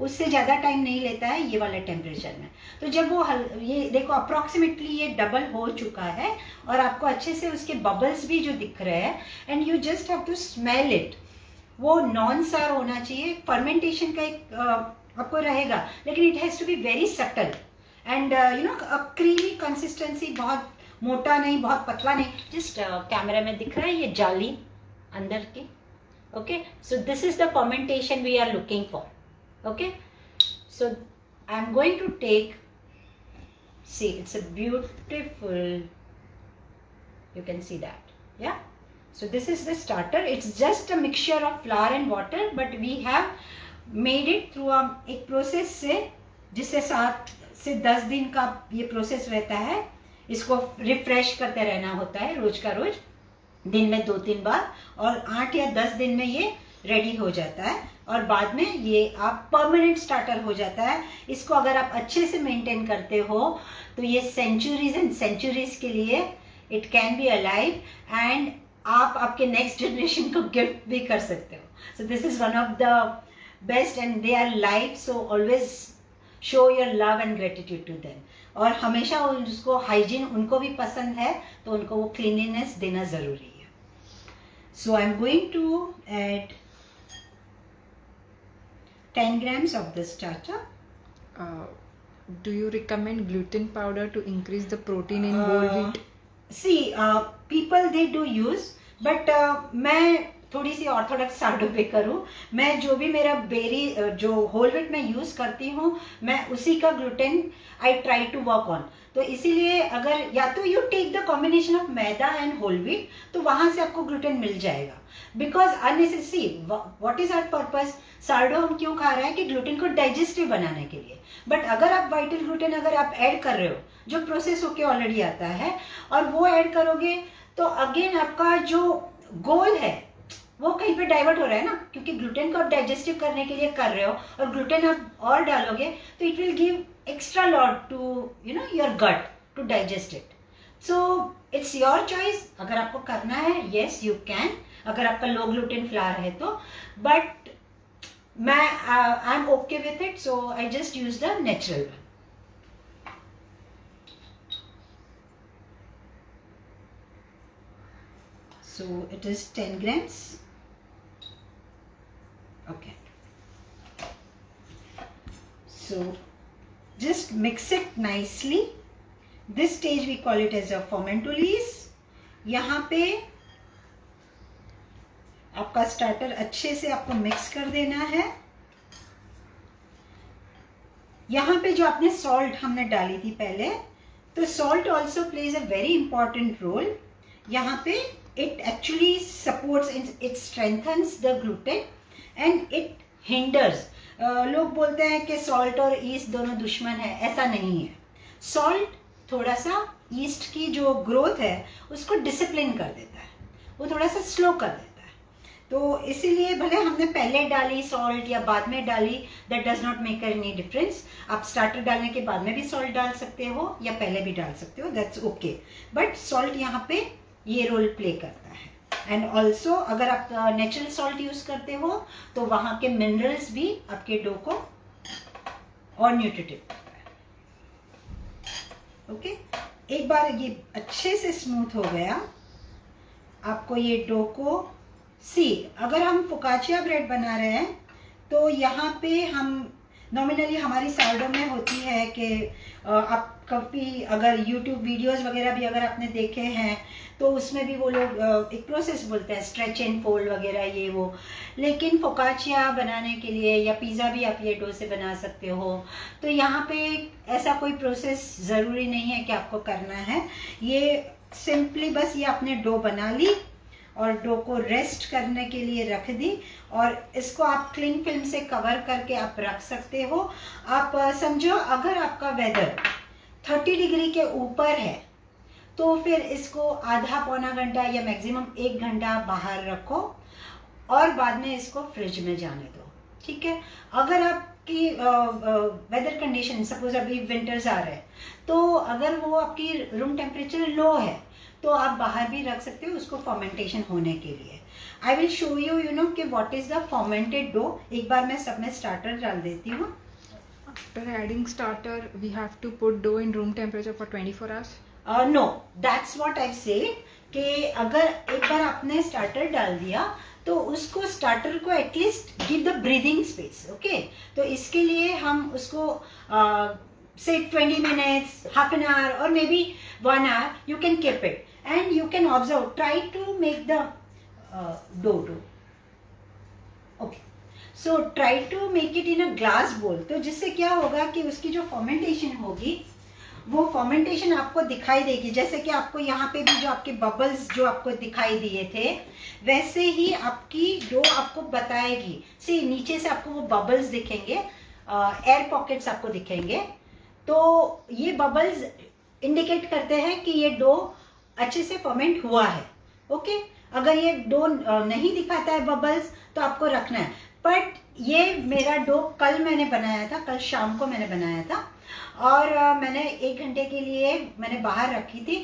उससे ज़्यादा टाइम नहीं लेता है ये वाले टेम्परेचर में। तो जब वो ये देखो अप्रॉक्सीमेटली ये डबल हो चुका है और आपको अच्छे से उसके बबल्स भी जो दिख रहे हैं, and you just have to smell it. वो नॉन सार होना चाहिए। फर्मेंटेशन का एक आपको रहेगा, लेकिन it has to be very subtle and you know creamy consistency, बहुत मोटा नहीं बहुत पतला नहीं, जस्ट कैमरा में दिख रहा है ये जाली अंदर की। Okay, so this is the fermentation we are looking for. Okay, so I'm going to take, see it's a beautiful, you can see that, yeah. So this is the starter. It's just a mixture of flour and water, but we have made it through एक process से, जिससे 7 से 10 दिन का ये process रहता है। इसको रिफ्रेश करते रहना होता है रोज का रोज, दिन में 2-3 बार, और 8 या 10 दिन में ये रेडी हो जाता है, और बाद में ये आप परमानेंट स्टार्टर हो जाता है। इसको अगर आप अच्छे से मेंटेन करते हो तो ये सेंचुरीज एंड सेंचुरीज के लिए it can be alive, and आप आपके नेक्स्ट जनरेशन को गिफ्ट भी कर सकते हो। So this is one of the best and they are live, so always show your love and gratitude to them. और हमेशा उसको हाइजीन, उनको भी पसंद है तो उनको वो क्लीनलीनेस देना ज़रूरी है। So I am going to add 10 grams of the starter. Do you recommend gluten powder to increase the protein in whole wheat? See, people they do use, but मैं थोड़ी सी ऑर्थोडॉक्स सार्डो पे करूँ, मैं जो भी मेरा बेरी जो होल व्हीट मैं यूज़ करती हूँ, मैं उसी का gluten I try to work on. तो इसीलिए अगर या तो you take the combination of maida and whole wheat, तो वहाँ से आपको ग्लूटेन मिल जाएगा। Because unnecessary what is our purpose, sourdough हम क्यों खा रहे हैं कि ग्लूटेन को डाइजेस्टिव बनाने के लिए। बट अगर आप वाइटल ग्लूटेन अगर आप ऐड कर रहे हो जो प्रोसेस होके ऑलरेडी आता है और वो ऐड करोगे, तो अगेन आपका जो गोल है वो कहीं पे डाइवर्ट हो रहा है ना, क्योंकि ग्लूटेन को आप डाइजेस्टिव करने के लिए कर रहे हो और ग्लूटेन आप और डालोगे तो it will give extra lot to your gut to digest it. So it's your choice, अगर आपको करना है येस यू कैन, अगर आपका लो ग्लूटेन फ्लावर है तो। बट मैं I am okay with it, so I just use the natural one. So it is 10 grams. Okay. So just mix it nicely. This stage we call it as a fermentolyse. यहाँ पे आपका starter अच्छे से आपको mix कर देना है। यहाँ पे जो आपने सॉल्ट हमने डाली थी पहले, तो salt also plays a very important role यहाँ पे। It actually supports, it strengthens the gluten and it hinders. लोग बोलते हैं कि सॉल्ट और ईस्ट दोनों दुश्मन है, ऐसा नहीं है। सॉल्ट थोड़ा सा ईस्ट की जो ग्रोथ है उसको डिसिप्लिन कर देता है, वो थोड़ा सा स्लो कर देता है। तो इसीलिए भले हमने पहले डाली सॉल्ट या बाद में डाली, that does not make any difference. आप स्टार्टर डालने के बाद में भी सॉल्ट डाल सकते हो या पहले भी डाल सकते हो, दैट्स ओके। बट सॉल्ट यहाँ पे ये रोल प्ले करता है। एंड ऑल्सो अगर आप नेचुरल सॉल्ट यूज करते हो तो वहाँ के मिनरल्स भी आपके डो को और न्यूट्रिटिव करता है। ओके, एक बार ये अच्छे से स्मूथ हो गया, आपको ये डो को अगर हम फोकाचिया ब्रेड बना रहे हैं तो यहाँ पे हम नॉमिनली हमारी सार्डो में होती है कि आप कभी अगर YouTube वीडियोस वगैरह भी अगर आपने देखे हैं तो उसमें भी वो लोग एक प्रोसेस बोलते हैं स्ट्रेच एंड फोल्ड वगैरह ये वो। लेकिन फोकाचिया बनाने के लिए या पिज़्ज़ा भी आप ये डो से बना सकते हो, तो यहाँ पे ऐसा कोई प्रोसेस ज़रूरी नहीं है कि आपको करना है। ये सिंपली बस ये आपने डो बना ली और डो को रेस्ट करने के लिए रख दी और इसको आप क्लिंग फिल्म से कवर करके आप रख सकते हो। आप समझो अगर आपका वेदर 30 डिग्री के ऊपर है तो फिर इसको आधा पौना घंटा या मैक्सिमम 1 घंटा बाहर रखो और बाद में इसको फ्रिज में जाने दो, ठीक है। अगर आपकी वेदर कंडीशन सपोज अभी विंटर्स आ रहे हैं तो अगर वो आपकी रूम टेम्परेचर लो है तो आप बाहर भी रख सकते हो उसको फर्मेंटेशन होने के लिए। आई विल शो यू कि what is the fermented dough. एक बार मैं सब में स्टार्टर डाल देती हूँ। After adding starter, we have to put dough in room temperature for 24 hours. No, that's what I've said कि अगर एक बार आपने स्टार्टर डाल दिया तो उसको स्टार्टर को at least give the breathing space, okay. तो इसके लिए हम उसको say 20 minutes, half an hour or maybe 1 hour you can keep it and you can observe, try to make the dough. Okay, so try to make it in a glass bowl। तो जिससे क्या होगा कि उसकी जो fermentation होगी वो fermentation आपको दिखाई देगी। जैसे कि आपको यहाँ पे भी जो आपके बबल्स जो आपको दिखाई दिए थे वैसे ही आपकी डो आपको बताएगी। सी नीचे से आपको वो बबल्स दिखेंगे, एयर पॉकेट्स आपको दिखेंगे, तो ये बबल्स इंडिकेट करते हैं कि ये डो अच्छे से फर्मेंट हुआ है, ओके। अगर ये डो नहीं दिखाता है बबल्स तो आपको रखना है। बट ये मेरा डो कल मैंने बनाया था, कल शाम को मैंने बनाया था और मैंने 1 घंटे के लिए मैंने बाहर रखी थी।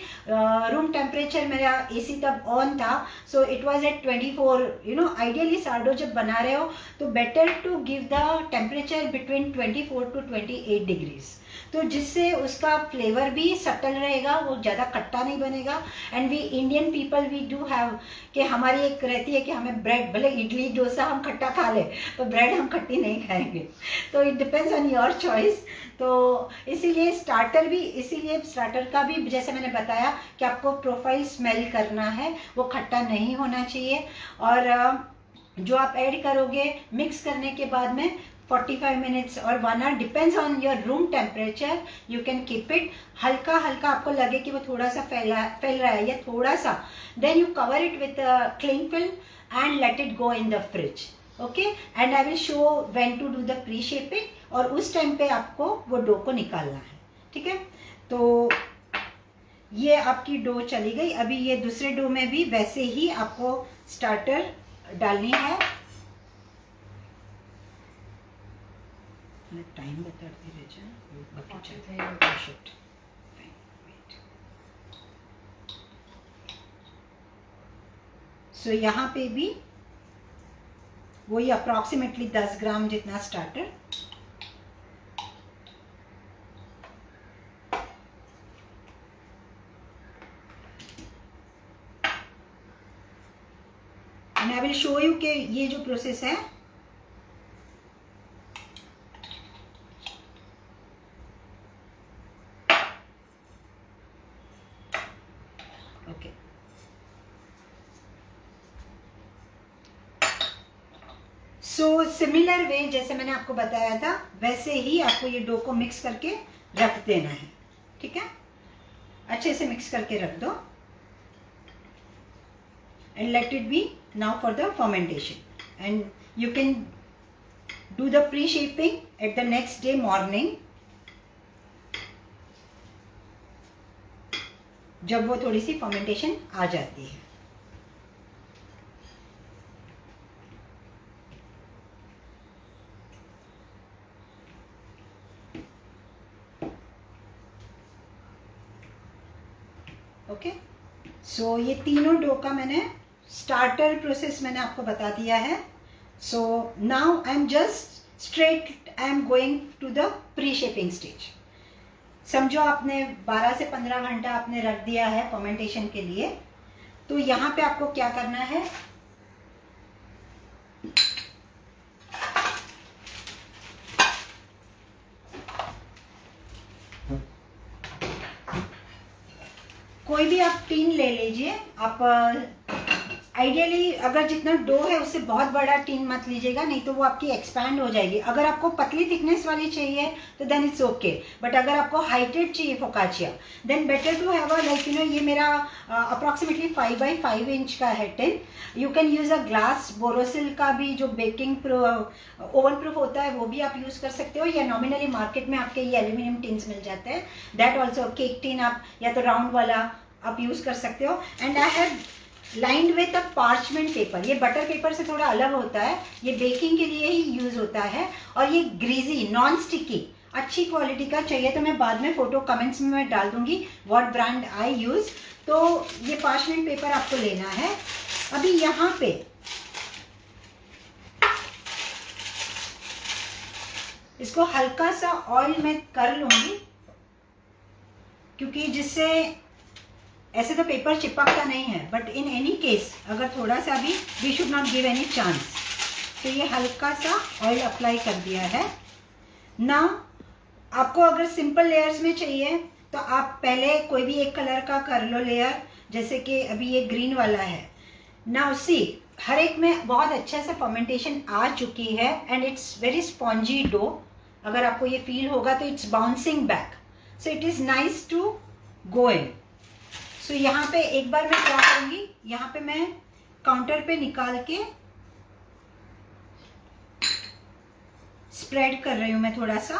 रूम टेम्परेचर मेरा एसी तब ऑन था, so it was at 24। Ideally sourdough जब बना रहे हो तो better to give the temperature between 24 to 28 degrees. तो जिससे उसका फ्लेवर भी सटल रहेगा, वो ज़्यादा खट्टा नहीं बनेगा। And we Indian people we do have कि हमारी एक रहती है कि हमें ब्रेड, भले इडली डोसा हम खट्टा खा ले तो ब्रेड हम खट्टी नहीं खाएंगे। तो it depends on your choice. तो इसीलिए स्टार्टर का भी जैसे मैंने बताया कि आपको प्रोफाइल स्मेल करना है, वो खट्टा नहीं होना चाहिए। और जो आप ऐड करोगे मिक्स करने के बाद में 45 मिनट्स और 1 hour, depends on your room temperature, you can keep it. हल्का हल्का आपको लगे कि वो थोड़ा सा फैल रहा है या थोड़ा सा, then you cover it with cling film and let it go in the fridge. Okay, and I will show when to do the pre shaping, और उस टाइम पे आपको वो डो को निकालना है। ठीक है, तो ये आपकी डो चली गई। अभी ये दूसरे डो में भी वैसे ही आपको स्टार्टर डालनी है। टाइम बताती रह। सो यहाँ पे भी वही अप्रॉक्सीमेटली 10 ग्राम जितना starter. And I will show you कि ये जो प्रोसेस है ओके। सो सिमिलर वे जैसे मैंने आपको बताया था वैसे ही आपको ये डो को मिक्स करके रख देना है। ठीक है, अच्छे से मिक्स करके रख दो and let it be now for the fermentation, and you can do the pre-shaping at the next day morning जब वो थोड़ी सी fermentation आ जाती है। ओके, सो ये तीनों डो का मैंने स्टार्टर प्रोसेस मैंने आपको बता दिया है। So now I am just straight I am going to the pre shaping stage. समझो आपने 12 से 15 घंटा आपने रख दिया है फर्मेंटेशन के लिए, तो यहाँ पे आपको क्या करना है, कोई भी आप टीन ले लीजिए। आप आइडियली अगर जितना डो है उससे बहुत बड़ा टीन मत लीजिएगा, नहीं तो वो आपकी एक्सपैंड हो जाएगी। अगर आपको पतली थिकनेस वाली चाहिए तो देन इट्स ओके, बट अगर आपको हाइटेड चाहिए focaccia then better to have a like you know, ये मेरा अप्रॉक्सीमेटली 5 बाई 5 इंच का है tin. You can use a glass Borosil का भी जो बेकिंग ओवन प्रूफ होता है वो भी आप यूज कर सकते हो, या नॉमिनली मार्केट में आपके ये एल्यूमिनियम टिन्स मिल जाते हैं, दैट ऑल्सो। केक टिन आप या तो राउंड वाला आप यूज कर सकते हो। And I have lined with a parchment paper. ये बटर पेपर से थोड़ा अलग होता है, ये बेकिंग के लिए ही यूज होता है, और ये ग्रीजी नॉन स्टिकी अच्छी क्वालिटी का चाहिए तो मैं बाद में फोटो कमेंट्स में मैं डाल दूंगी व्हाट ब्रांड आई यूज। तो ये पार्चमेंट पेपर आपको लेना है। अभी यहाँ पे इसको हल्का सा ऑयल में कर लूंगी, क्योंकि जिससे ऐसे तो पेपर चिपकता नहीं है, बट इन एनी केस अगर थोड़ा सा भी, we should not give any chance. तो ये हल्का सा ऑयल अप्लाई कर दिया है ना। आपको अगर सिंपल लेयर्स में चाहिए तो आप पहले कोई भी एक कलर का कर लो लेयर, जैसे कि अभी ये ग्रीन वाला है ना। उसी हर एक में बहुत अच्छे से फर्मेंटेशन आ चुकी है and it's very spongy dough. अगर आपको ये फील होगा तो it's bouncing back, so it is nice to go in. So यहाँ पे एक बार मैं क्या करूंगी, यहाँ पे मैं काउंटर पे निकाल के स्प्रेड कर रही हूँ मैं थोड़ा सा,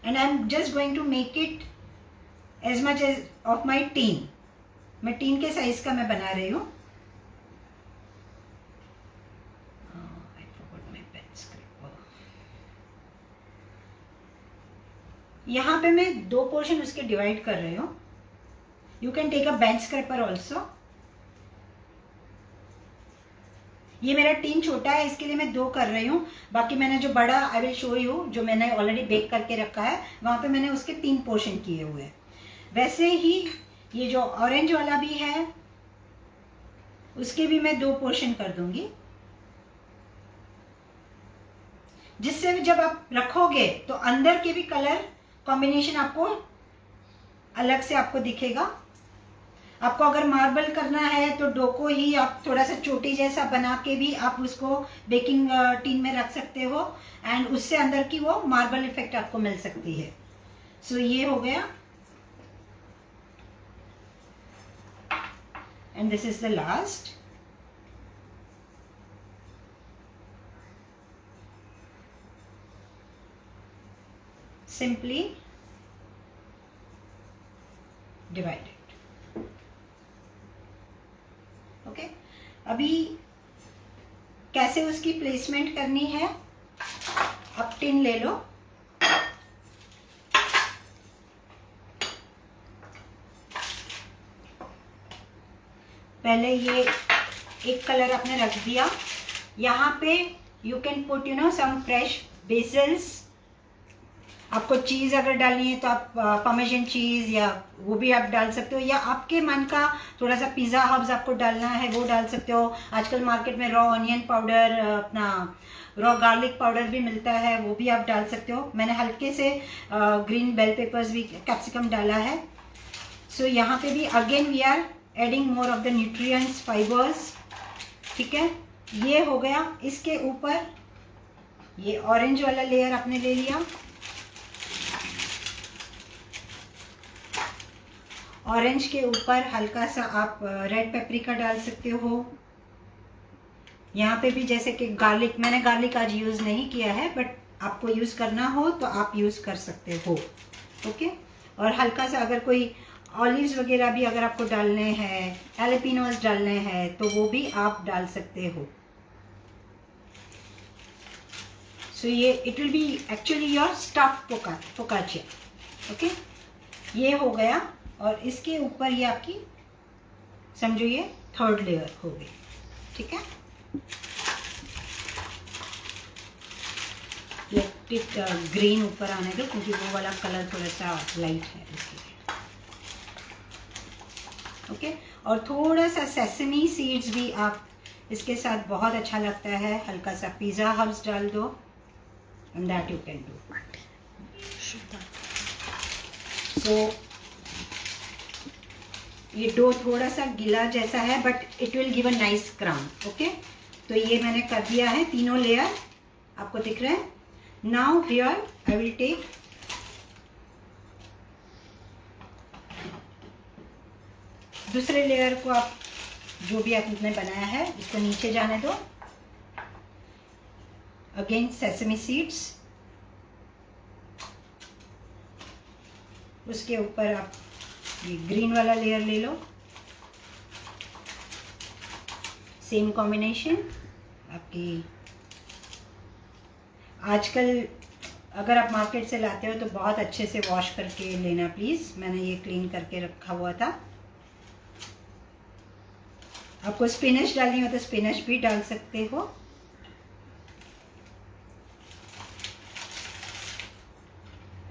and I am just going to make it as much as of my tin. मैं टीन के साइज का मैं बना रही हूँ। यहाँ पे मैं 2 पोर्शन उसके डिवाइड कर रही हूँ। You can take a bench scraper also. ये मेरा टीन छोटा है, इसके लिए मैं 2 कर रही हूँ। बाकी मैंने जो बड़ा आई विल शो यू, जो मैंने ऑलरेडी बेक करके रखा है, वहाँ पे मैंने उसके 3 पोर्शन किए हुए हैं। वैसे ही ये जो ऑरेंज वाला भी है, उसके भी मैं 2 पोर्शन कर दूंगी, जिससे जब आप रखोगे तो अंदर के भी कलर कॉम्बिनेशन आपको अलग से आपको दिखेगा। आपको अगर मार्बल करना है तो डो को ही आप थोड़ा सा चोटी जैसा बना के भी आप उसको बेकिंग टीन में रख सकते हो, एंड उससे अंदर की वो मार्बल इफेक्ट आपको मिल सकती है। सो ये हो गया, and this is the last. Simply divided. Okay, अभी कैसे उसकी प्लेसमेंट करनी है, अब टिन ले लो, पहले ये एक कलर आपने रख दिया। यहाँ पे you can put some fresh basils. आपको चीज़ अगर डालनी है तो आप पार्मेसन चीज़ या वो भी आप डाल सकते हो, या आपके मन का थोड़ा सा पिज़्ज़ा हर्ब्स आपको डालना है वो डाल सकते हो। आजकल मार्केट में रॉ ऑनियन पाउडर, अपना रॉ गार्लिक पाउडर भी मिलता है, वो भी आप डाल सकते हो। मैंने हल्के से ग्रीन बेल पेपर्स भी, कैप्सिकम डाला है। सो यहाँ पे भी again we are adding more of the nutrients, fibres. ठीक है, ये हो गया। इसके ऊपर ये ऑरेंज वाला लेयर आपने ले लिया। ऑरेंज के ऊपर हल्का सा आप रेड पेपरिका डाल सकते हो। यहाँ पे भी जैसे कि गार्लिक, मैंने गार्लिक आज यूज़ नहीं किया है, बट आपको यूज़ करना हो तो आप यूज़ कर सकते हो। ओके, और हल्का सा अगर कोई ऑलिव्स वगैरह भी अगर आपको डालने हैं, एलेपिनोस डालने हैं, तो वो भी आप डाल सकते हो। सो ये it will be actually your stuffed focaccia. Okay, ये हो गया, और इसके ऊपर ये आपकी समझो ये 3rd लेयर हो गई। ठीक है, ये ग्रीन ऊपर आने दो, क्योंकि वो वाला कलर थोड़ा सा लाइट है इसके लिए। ओके, और थोड़ा सा सेसमी सीड्स भी आप इसके साथ, बहुत अच्छा लगता है। हल्का सा पिज़्ज़ा हर्ब्स डाल दो, and that you can do. So ये डो थोड़ा सा गीला जैसा है, but it will give a nice crown. Okay, तो ये मैंने कर दिया है, 3 लेयर आपको दिख रहे हैं। Now here I will take दूसरे लेयर को, आप जो भी आपने बनाया है इसको नीचे जाने दो। अगेन सेसमी सीड्स, उसके ऊपर आप ये ग्रीन वाला लेयर ले लो, सेम कॉम्बिनेशन आपकी। आजकल अगर आप मार्केट से लाते हो तो बहुत अच्छे से वॉश करके लेना प्लीज़। मैंने ये क्लीन करके रखा हुआ था। आपको स्पिनच डालनी हो तो स्पिनच भी डाल सकते हो।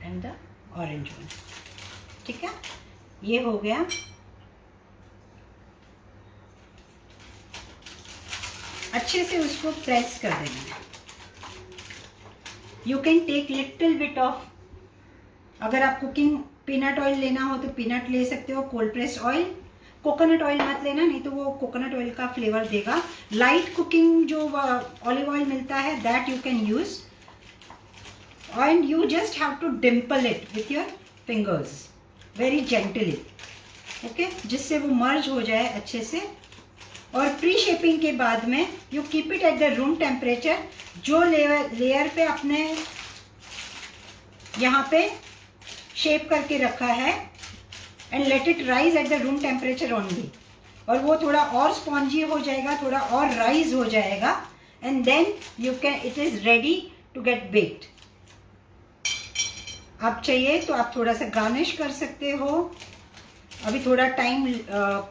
And the orange one. ठीक है, ये हो गया। अच्छे से उसको प्रेस कर देना है। You can take little bit of, अगर आप कुकिंग पीनट ऑयल लेना हो तो पीनट ले सकते हो, cold pressed oil. Coconut oil मत लेना, नहीं तो वो कोकोनट ऑयल का फ्लेवर देगा। लाइट कुकिंग जो ऑलिव ऑयल मिलता है that you can use, and you just have to dimple it with your fingers very gently. Okay, जिससे वो मर्ज हो जाए अच्छे से। और प्री शेपिंग के बाद में you keep it at the room temperature. जो लेयर पे आपने यहाँ पे शेप करके रखा है, and let it rise at the room temperature only. और वो थोड़ा और स्पॉन्जी हो जाएगा, थोड़ा और राइज हो जाएगा, and then you can, it is ready to get baked. आप चाहिए तो आप थोड़ा सा गार्निश कर सकते हो, अभी थोड़ा टाइम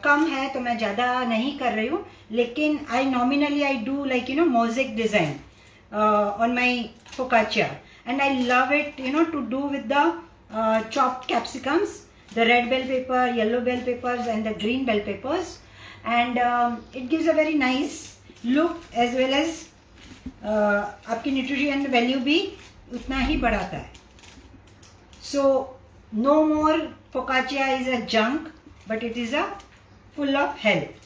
कम है तो मैं ज़्यादा नहीं कर रही हूँ, लेकिन I nominally I do like mosaic design on my focaccia, and I love it to do with the chopped capsicums, the red bell pepper, yellow bell peppers and the green bell peppers, and it gives a very nice look as well as आपकी nutrition value भी उतना ही बढ़ाता है. So no more focaccia is a junk, but it is a full of health.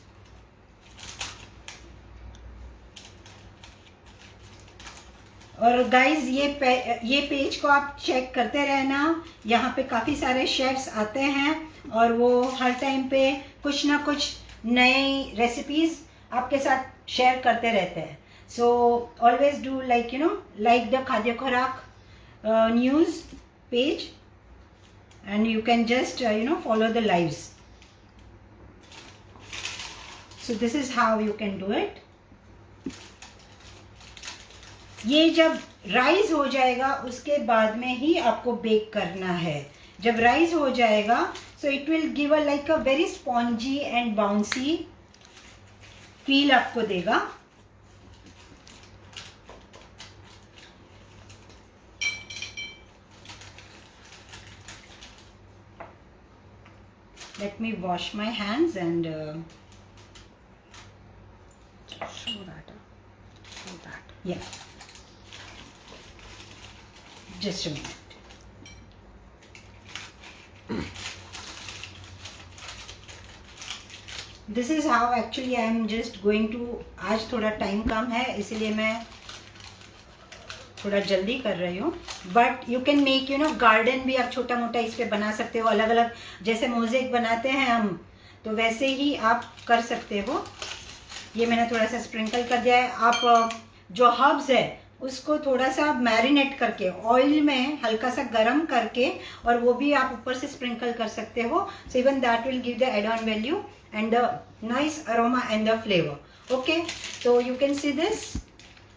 और guys ये page को आप check करते रहना, यहाँ पे काफ़ी सारे शेफ्स आते हैं और वो हर टाइम पे कुछ ना कुछ नई रेसिपीज आपके साथ शेयर करते रहते हैं. So always do like the खाद्य खुराक news page, and you can just follow the lives. So this is how you can do it. ये जब राइज हो जाएगा उसके बाद में ही आपको बेक करना है. जब राइज हो जाएगा so it will give a like a very spongy and bouncy feel आपको देगा. Late me wash my hands and show that. yeah. Just a minute. This is how actually I am just going to. आज थोड़ा time कम है इसलिए मैं थोड़ा जल्दी कर रही हूँ. But you can make garden भी आप छोटा मोटा इस पे बना सकते हो. अलग अलग जैसे मोज़ेक बनाते हैं हम, तो वैसे ही आप कर सकते हो. ये मैंने थोड़ा सा स्प्रिंकल कर दिया है. आप जो हर्ब्स है उसको थोड़ा सा मैरिनेट करके ऑयल में हल्का सा गरम करके और वो भी आप ऊपर से स्प्रिंकल कर सकते हो. So even that will give the add on value and the nice aroma and the flavour. Okay, so you can see this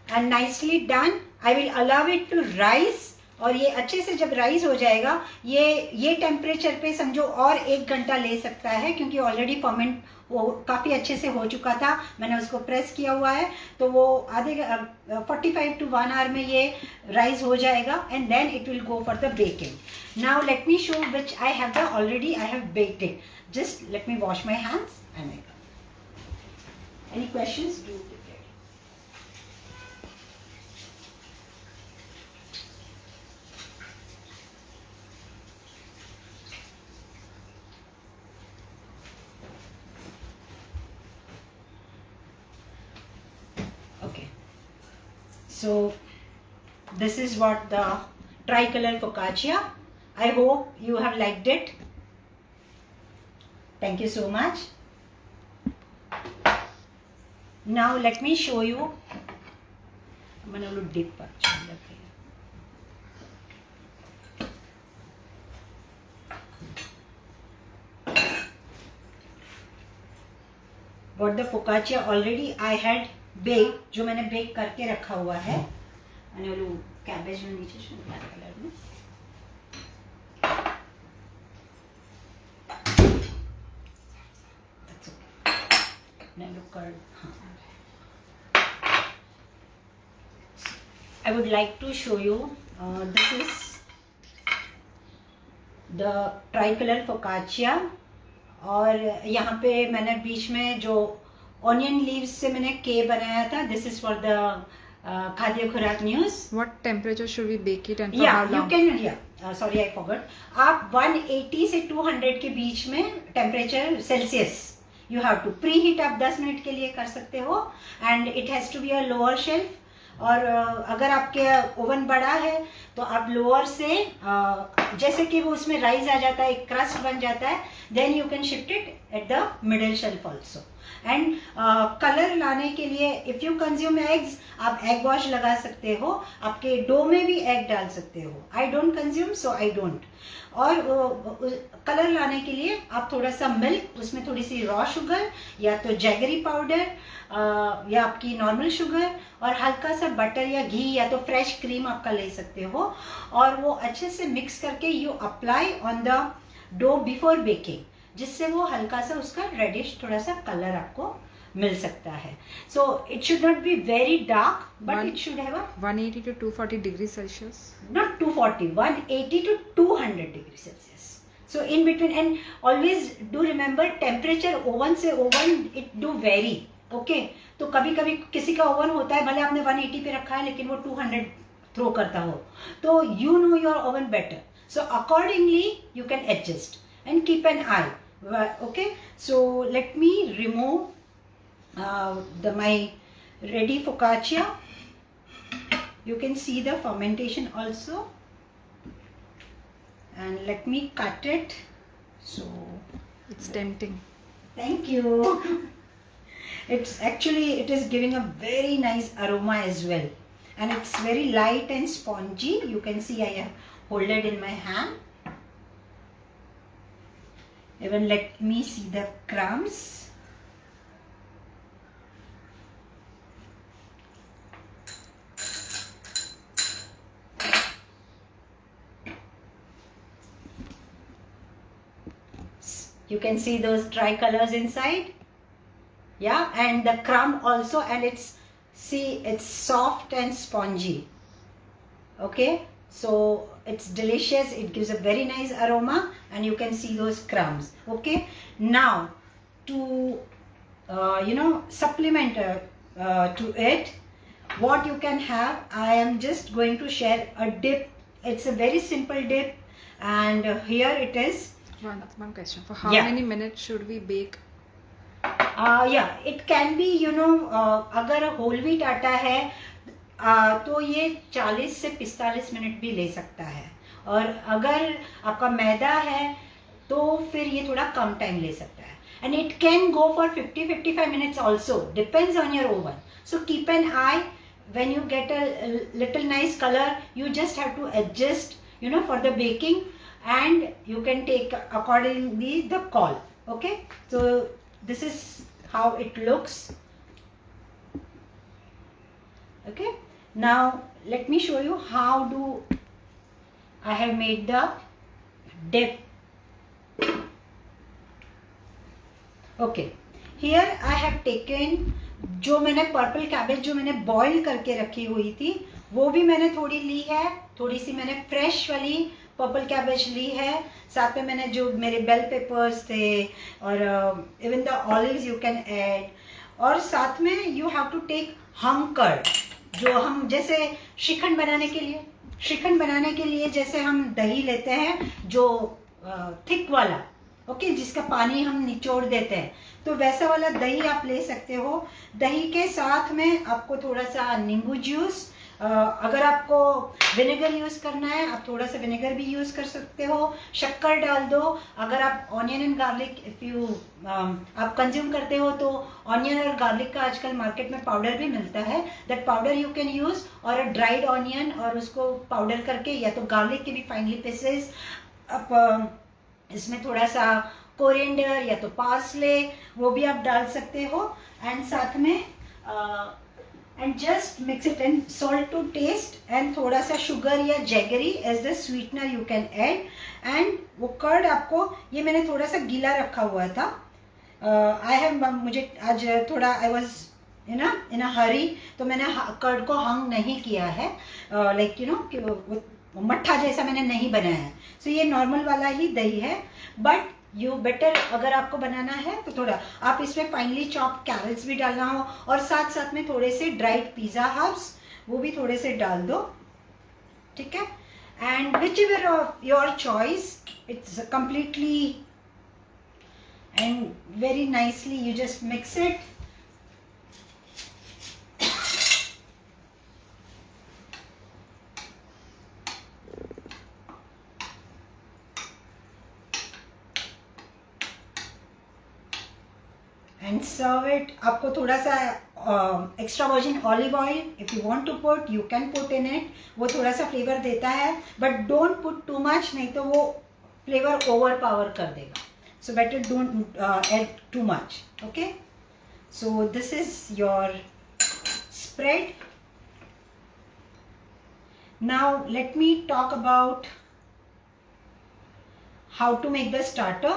and nicely done. I will allow it to rise. और ये अच्छे से जब rise हो जाएगा, ये temperature पे समझो और 1 घंटा ले सकता है, क्योंकि ऑलरेडी फर्मेंट वो काफ़ी अच्छे से हो चुका था. मैंने उसको प्रेस किया हुआ है, तो वो 45 to 1 hour में ये राइज हो जाएगा and then it will go for the baking. Now let me show which I have the already I have baked it. Just let me wash my hands and I come. Any questions? Do So this is what the tricolor focaccia. I hope you have liked it. Thank you so much. Now let me show you. I'm going to dip. What the focaccia already I had bake, जो मैंने bake करके रखा हुआ है. અને ઓલું cabbage નું નીચે છે બ્લેક કલર નું. That's okay. Now look at. I would like to show you. This is the tricolor focaccia. और यहाँ पे मैंने बीच में जो ऑनियन लीव्स से मैंने के बनाया था. दिस इज फॉर द खाद्य खुराक news. What temperature should we bake it and for Yeah, how you long? can. Sorry, I forgot. आप 180 से 200 के बीच में temperature Celsius you have to pre heat. आप 10 मिनट के लिए कर सकते हो and it has to be a lower shelf. और अगर आपके ओवन बड़ा है तो आप लोअर से जैसे कि वो उसमें राइज आ जाता है, एक क्रस्ट बन जाता है, then you can shift it at the middle shelf also. And colour लाने के लिए इफ़ यू कंज्यूम एग्स, आप एग वॉश लगा सकते हो. आपके डो में भी एग डाल सकते हो. I don't consume, so I don't. और कलर लाने के लिए आप थोड़ा सा मिल्क, उसमें थोड़ी सी रॉ शुगर या तो जैगरी पाउडर या आपकी नॉर्मल शुगर और हल्का सा बटर या घी या तो फ्रेश क्रीम आपका ले सकते हो. और वो अच्छे से मिक्स करके you apply on the dough before baking. जिससे वो हल्का सा उसका रेडिश थोड़ा सा कलर आपको मिल सकता है. So it should not be very dark, but it should have a 180 to 240 degrees Celsius. not 240, 180 to 200 degrees Celsius. So in between, and always do remember temperature oven से oven it do vary. Okay, तो कभी कभी किसी का oven होता है, भले आपने 180 पे रखा है लेकिन वो 200 थ्रो करता हो, तो you know your oven better. So accordingly you can adjust and keep an eye. Okay, so let me remove my ready focaccia. You can see the fermentation also, and let me cut it. So It's tempting. thank you. It's actually, it is giving a very nice aroma as well, and it's very light and spongy. You can see I have hold it in my hand. Even let me see the crumbs. You can see those tricolors inside. Yeah, and the crumb also, and it's soft and spongy. Okay, so it's delicious. It gives a very nice aroma, and you can see those crumbs. Okay, now to supplement to it, what you can have, I am just going to share a dip. It's a very simple dip, and here it is. One question. For how Yeah. many minutes should we bake? Yeah, it can be, अगर whole wheat आटा है तो ये 40 से 45 minute भी ले सकता है, और अगर आपका मैदा है तो फिर ये थोड़ा कम टाइम ले सकता है. And it can go for 50-55 minutes also, depends on your oven. So keep an I. when you get a little nice color, you just have to adjust, for the baking, and you can take accordingly the call. Okay, so this is how it looks. Okay, now let me show you how do I have made the dip. Okay, here I have taken जो मैंने purple cabbage जो मैंने boil करके रखी हुई थी वो भी मैंने थोड़ी ली है. थोड़ी सी मैंने फ्रेश वाली पर्पल कैबेज ली है. साथ में मैंने जो मेरे बेल पेपर्स थे और even the olives you can add. और साथ में you have to take hung curd, जो हम जैसे श्रीखंड बनाने के लिए जैसे हम दही लेते हैं जो थिक वाला, ओके, जिसका पानी हम निचोड़ देते हैं, तो वैसा वाला दही आप ले सकते हो. दही के साथ में आपको थोड़ा सा नींबू जूस, अगर आपको विनेगर यूज़ करना है आप थोड़ा सा विनेगर भी यूज़ कर सकते हो. शक्कर डाल दो. अगर आप ऑनियन एंड गार्लिक आप कंज्यूम करते हो तो ऑनियन और गार्लिक का आजकल मार्केट में पाउडर भी मिलता है. That powder you can use, और अ ड्राइड ऑनियन, और उसको पाउडर करके, या तो गार्लिक के भी फाइनली पीसेस, आप इसमें थोड़ा सा कोरिएंडर या तो पार्सले वो भी आप डाल सकते हो. एंड साथ में and just mix it, and salt to taste, and थोड़ा सा शुगर या jaggery as the sweetener you can add. And वो कर्ड आपको, ये मैंने थोड़ा सा गीला रखा हुआ था. मुझे आज थोड़ा आई वॉज इन अ हरी, तो मैंने कर्ड को हंग नहीं किया है, कि वो मट्ठा जैसा मैंने नहीं बनाया है. सो ये नॉर्मल वाला ही दही है. बट यू बेटर, अगर आपको बनाना है तो थोड़ा आप इसमें फाइनली चॉप कैरेट्स भी डालना हो, और साथ साथ में थोड़े से ड्राइड पिज़्ज़ा हर्ब्स वो भी थोड़े से डाल दो. ठीक है, and whichever of your choice, it's completely and very nicely you just mix it. and serve it. आपको थोड़ा सा extra virgin olive oil if you want to put, you can put in it. वो थोड़ा सा flavour देता है, but don't put too much, नहीं तो वो फ्लेवर ओवर पावर कर देगा. So better don't add too much. Okay, so this is your spread. Now let me talk about how to make the starter.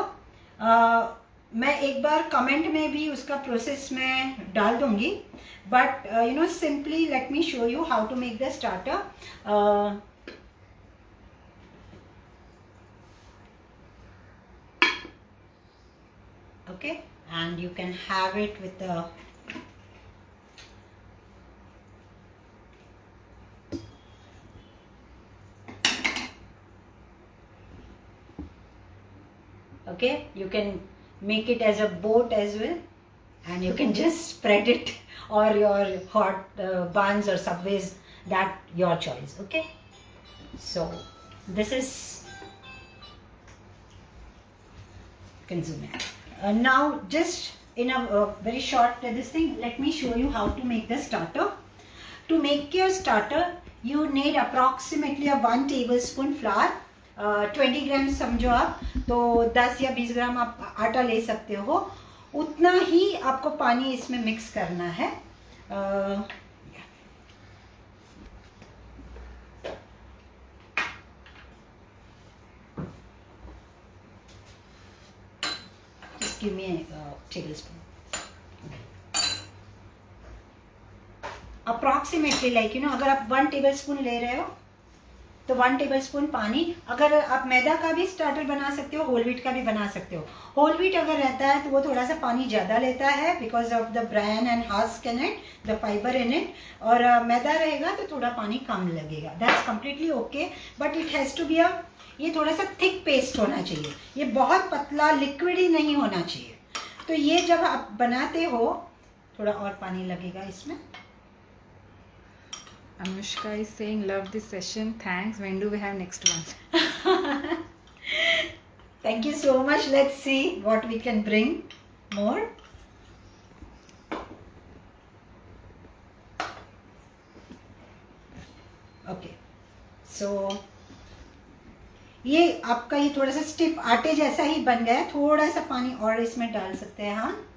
मैं एक बार comment में भी उसका प्रोसेस में डाल दूंगी, but you know simply let me show you how to make the starter. Okay, and you can have it with the okay, you can make it as a boat as well, and you can just spread it or your hot buns or subways, that your choice. Okay, so this is consume it. Now just in a very short this thing, let me show you how to make the starter. To make your starter you need approximately a 1 tablespoon flour. 20 ग्राम समझो आप, तो 10 या 20 ग्राम आप आटा ले सकते हो, उतना ही आपको पानी इसमें मिक्स करना है. Just give me a tablespoon. Approximately like you no, अगर आप 1 टेबलस्पून ले रहे हो तो 1 टेबलस्पून पानी. अगर आप मैदा का भी स्टार्टर बना सकते हो, होल व्हीट का भी बना सकते हो. होल व्हीट अगर रहता है तो वो थोड़ा सा पानी ज़्यादा लेता है because of the bran and husk in it, the fibre in it. और मैदा रहेगा तो थोड़ा पानी कम लगेगा. That's completely okay, but it has to be a, ये थोड़ा सा थिक पेस्ट होना चाहिए, ये बहुत पतला लिक्विड ही नहीं होना चाहिए. तो ये जब आप बनाते हो थोड़ा और पानी लगेगा इसमें. Anushka is saying, love this session. Thanks. When do we have next one? Thank you so much. Let's see what we can bring more. Okay. So ये आपका ये थोड़ा सा स्टिफ आटे जैसा ही बन गया. थोड़ा सा पानी और इसमें डाल सकते हैं हम.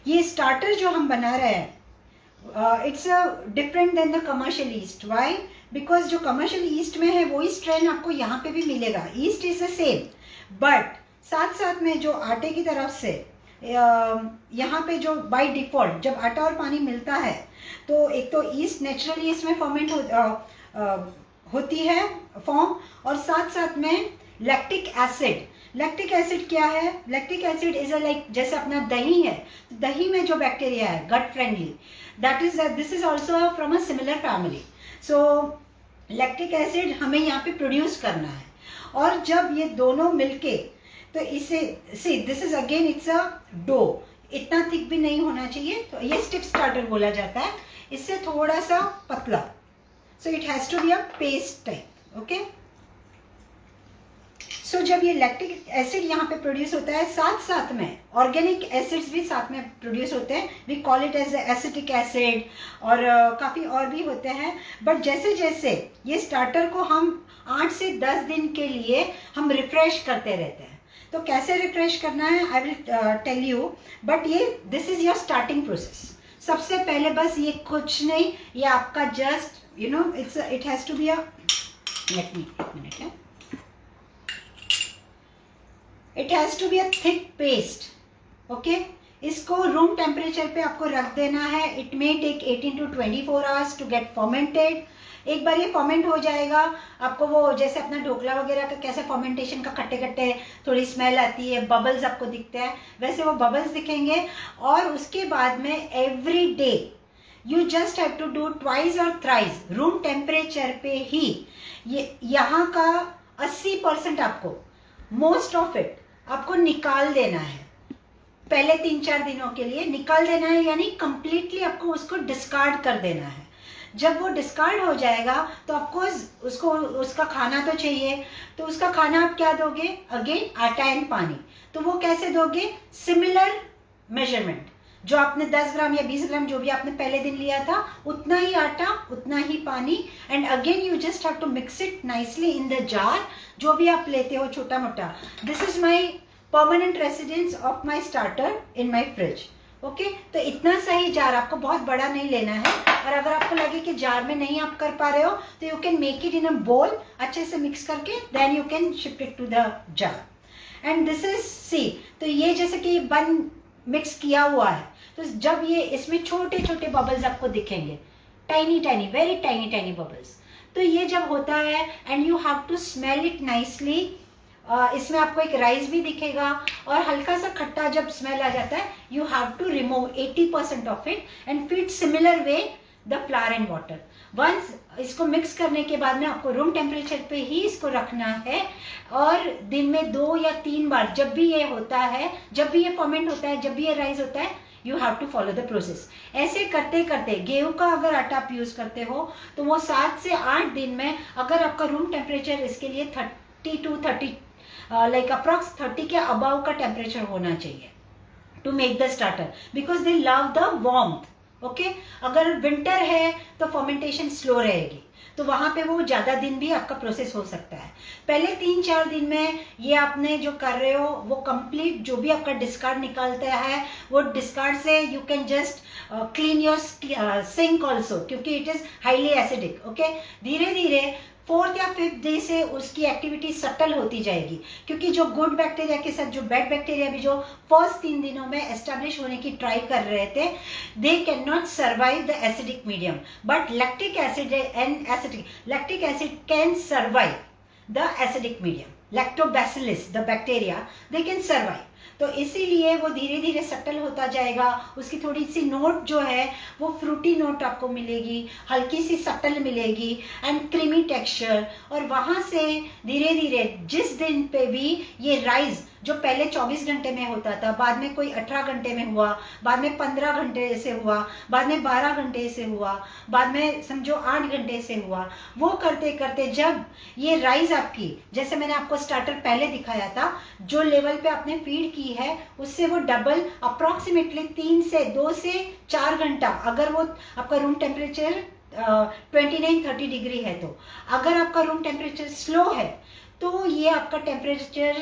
ये स्टार्टर जो हम बना रहे हैं it's different than the commercial yeast. Why? Because जो कमर्शियल ईस्ट में है वही स्ट्रेन आपको यहाँ पे भी मिलेगा. Yeast is the same, but साथ साथ में जो आटे की तरफ से यहाँ पे जो बाय डिफॉल्ट जब आटा और पानी मिलता है तो एक तो ईस्ट नेचुरली इसमें फर्मेंट होती है फॉर्म, और साथ साथ में लैक्टिक एसिड. लैक्टिक एसिड क्या है? Lactic acid is a like जैसे अपना दही है, दही में जो बैक्टीरिया है gut friendly, that is this is also from a similar family. So lactic acid हमें यहाँ पे प्रोड्यूस करना है, और जब ये दोनों मिलके तो इसे see this is again it's a dough. इतना थिक भी नहीं होना चाहिए, तो ये स्टिफ स्टार्टर बोला जाता है. इससे थोड़ा सा पतला, so it has to be a paste type. Okay, so जब ये लैक्टिक एसिड यहाँ पे प्रोड्यूस होता है, साथ साथ में ऑर्गेनिक एसिड्स भी साथ में प्रोड्यूस होते हैं. We call it as acetic acid, और काफ़ी और भी होते हैं. बट जैसे जैसे ये स्टार्टर को हम 8 से 10 दिन के लिए हम रिफ्रेश करते रहते हैं. तो कैसे रिफ्रेश करना है I will tell you, but ये this is your starting process. सबसे पहले बस ये कुछ नहीं, ये आपका just you know it has to be a, let me एक मिनट है, it has to be a thick paste. Okay, इसको रूम टेम्परेचर पे आपको रख देना है. It may take 18 to 24 hours to get fermented. एक बार ये फर्मेंट हो जाएगा, आपको वो जैसे अपना ढोकला वगैरह का कैसे फर्मेंटेशन का खट्टे खट्टे थोड़ी स्मेल आती है, बबल्स आपको दिखते हैं, वैसे वो बबल्स दिखेंगे. और उसके बाद में every day you just have to do twice और थ्राइस रूम टेम्परेचर पे ही. ये यहाँ का 80% आपको, मोस्ट ऑफ इट आपको निकाल देना है. पहले 3-4 दिनों के लिए निकाल देना है, यानी कंप्लीटली आपको उसको डिस्कार्ड कर देना है. जब वो डिस्कार्ड हो जाएगा तो ऑफकोर्स उसको उसका खाना तो चाहिए, तो उसका खाना आप क्या दोगे? अगेन आटा एंड पानी. तो वो कैसे दोगे? सिमिलर मेजरमेंट, जो आपने 10 ग्राम या 20 ग्राम जो भी आपने पहले दिन लिया था, उतना ही आटा उतना ही पानी. And again you just have to mix it nicely in the jar, जो भी आप लेते हो छोटा मोटा. This is my permanent residence of my starter in my fridge. Okay तो इतना सही जार, आपको बहुत बड़ा नहीं लेना है। और अगर आपको लगे कि जार में नहीं आप कर पा रहे हो तो you can make it in a bowl, अच्छे से मिक्स करके then you can shift it to the jar. And this is see, तो ये जैसे कि बन मिक्स किया हुआ है, तो जब ये इसमें छोटे छोटे बबल्स आपको दिखेंगे, tiny tiny, very tiny tiny bubbles, तो ये जब होता है and you have to smell it nicely, इसमें आपको एक राइस भी दिखेगा और हल्का सा खट्टा जब स्मेल आ जाता है, you have to remove 80% of it and feed similar way the flower and water. Once इसको मिक्स करने के बाद में आपको रूम टेम्परेचर पे ही इसको रखना है, और दिन में 2 या 3 बार, जब भी ये होता है, जब भी ये फर्मेंट होता है, जब भी ये राइस होता है, you have to follow the process. ऐसे करते करते गेहूं का अगर आटा आप यूज करते हो तो वो 7 से 8 दिन में, अगर आपका रूम टेम्परेचर इसके लिए 30 to 30 लाइक अप्रॉक्स 30 के अबाव का टेम्परेचर होना चाहिए to make the starter, because they love the warmth. Okay, अगर विंटर है तो फर्मेंटेशन स्लो रहेगी, तो वहां पे वो ज्यादा दिन भी आपका प्रोसेस हो सकता है। पहले 3-4 दिन में ये आपने जो कर रहे हो वो कंप्लीट, जो भी आपका डिस्कार्ड निकालता है वो डिस्कार्ड से you can just clean your sink also, क्योंकि it is highly acidic. Okay, धीरे धीरे 4th या 5th डे से उसकी एक्टिविटी सटल होती जाएगी, क्योंकि जो गुड बैक्टीरिया के साथ जो बैड बैक्टीरिया भी जो फर्स्ट 3 दिनों में एस्टेब्लिश होने की ट्राई कर रहे थे, they can not survive the acidic medium, but lactic acid and lactic acid can survive the acidic medium. Lactobacillus the bacteria they can survive, तो इसीलिए वो धीरे धीरे सटल होता जाएगा। उसकी थोड़ी सी नोट जो है वो फ्रूटी नोट आपको मिलेगी, हल्की सी सटल मिलेगी एंड क्रीमी टेक्सचर। और वहां से धीरे धीरे जिस दिन पे भी ये राइस जो पहले 24 घंटे में होता था, बाद में कोई 18 घंटे में हुआ, बाद में 15 घंटे से हुआ, बाद में 12 घंटे से हुआ, बाद में समझो 8 घंटे से हुआ, वो करते करते जब ये राइस आपकी, जैसे मैंने आपको स्टार्टर पहले दिखाया था, जो लेवल पे आपने फीड की है उससे वो डबल अप्रोक्सीमेटली 2 से 4 घंटा, अगर वो आपका रूम टेम्परेचर 29-30 डिग्री है, तो अगर आपका रूम टेम्परेचर स्लो है तो ये आपका टेम्परेचर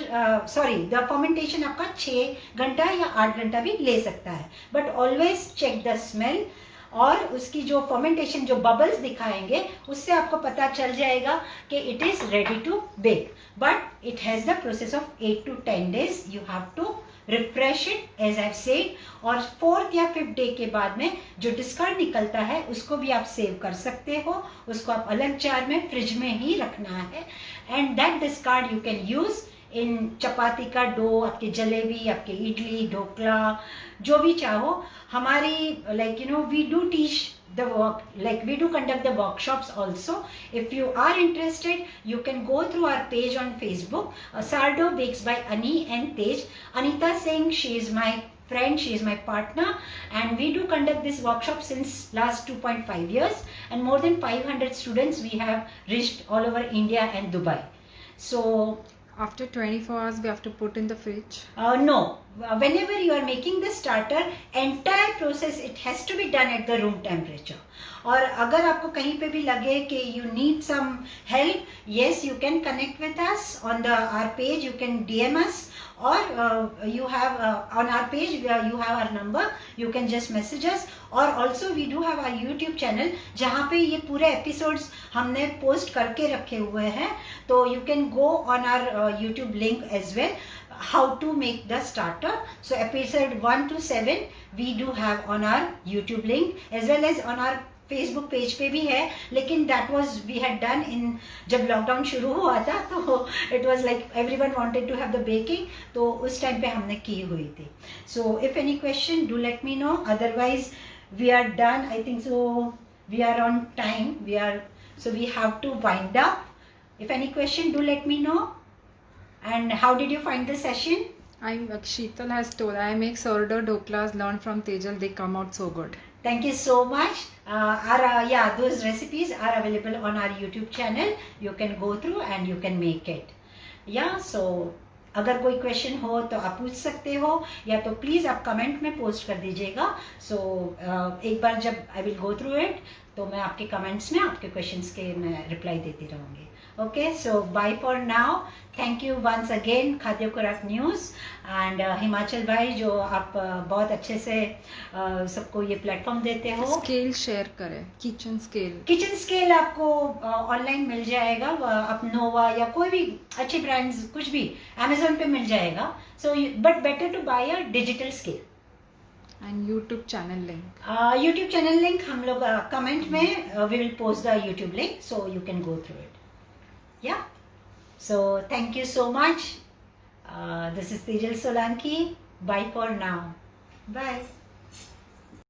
द फर्मेंटेशन आपका 6 घंटा या 8 घंटा भी ले सकता है। But always check the smell, और उसकी जो फर्मेंटेशन जो बबल्स दिखाएंगे उससे आपको पता चल जाएगा कि it is ready to bake. But it has the process of 8 to 10 days, you have to refresh it as I said. और 4th या 5th डे के बाद में जो डिस्कार्ड निकलता है उसको भी आप सेव कर सकते हो, उसको आप अलग जार में फ्रिज में ही रखना है, and that discard you can use in chapati का डो, आपके जलेबी, आपके इडली, ढोकला, जो भी चाहो। हमारी we do teach the work, we do conduct the workshops also. If you are interested, you can go through our page on Facebook, Sardo Bakes by Ani and Tej. Anita Singh, she is my friend, she is my partner, and we do conduct this workshop since last 2.5 years, and more than 500 students we have reached all over India and Dubai. So after 24 hours we have to put in the fridge? No, whenever you are making the starter, entire process it has to be done at the room temperature. और अगर आपको कहीं पे भी लगे कि you need some help, yes, you can connect with us on our page, you can DM us, or you have on our page you have our number, you can just message us. और also we do have our YouTube channel जहाँ पे ये पूरे episodes हमने post करके रखे हुए हैं, तो you can go on our YouTube link as well, how to make the starter. So episode 1 to 7 we do have on our YouTube link, as well as on our Facebook page पे भी है, लेकिन that was we had done in जब lockdown शुरू हुआ था, तो it was like everyone wanted to have the baking, तो उस टाइम पे हमने की हुई थी. So if any question do let me know, otherwise we are done. I think so we are on time, so we have to wind up. If any question, do let me know. And how did you find the session? Sheetal has told, I make sourdough dhoklas learned from Tejal, they come out so good. Thank you so much. Those recipes are available on our YouTube channel. You can go through and you can make it. So अगर कोई question हो तो आप पूछ सकते हो, या तो प्लीज़ आप कमेंट में पोस्ट कर दीजिएगा. सो एक बार जब I will go through it, तो मैं आपके कमेंट्स में आपके क्वेश्चंस के मैं रिप्लाई देती रहूँगी. Okay, so bye for now. Thank you once again खाद्य खुराक न्यूज़ एंड हिमाचल भाई जो आप बहुत अच्छे से सबको ये प्लेटफॉर्म देते हो. स्केल शेयर करें, किचन स्केल. किचन स्केल आपको ऑनलाइन मिल जाएगा. आप नोवा या कोई भी अच्छे ब्रांड्स कुछ भी अमेजोन पे मिल जाएगा. So but better to buy a digital scale. And YouTube channel link. YouTube channel link हम लोग कमेंट में we will post the YouTube link so you can go through it. Yeah. So thank you so much. This is Tejal Solanki. Bye for now. Bye.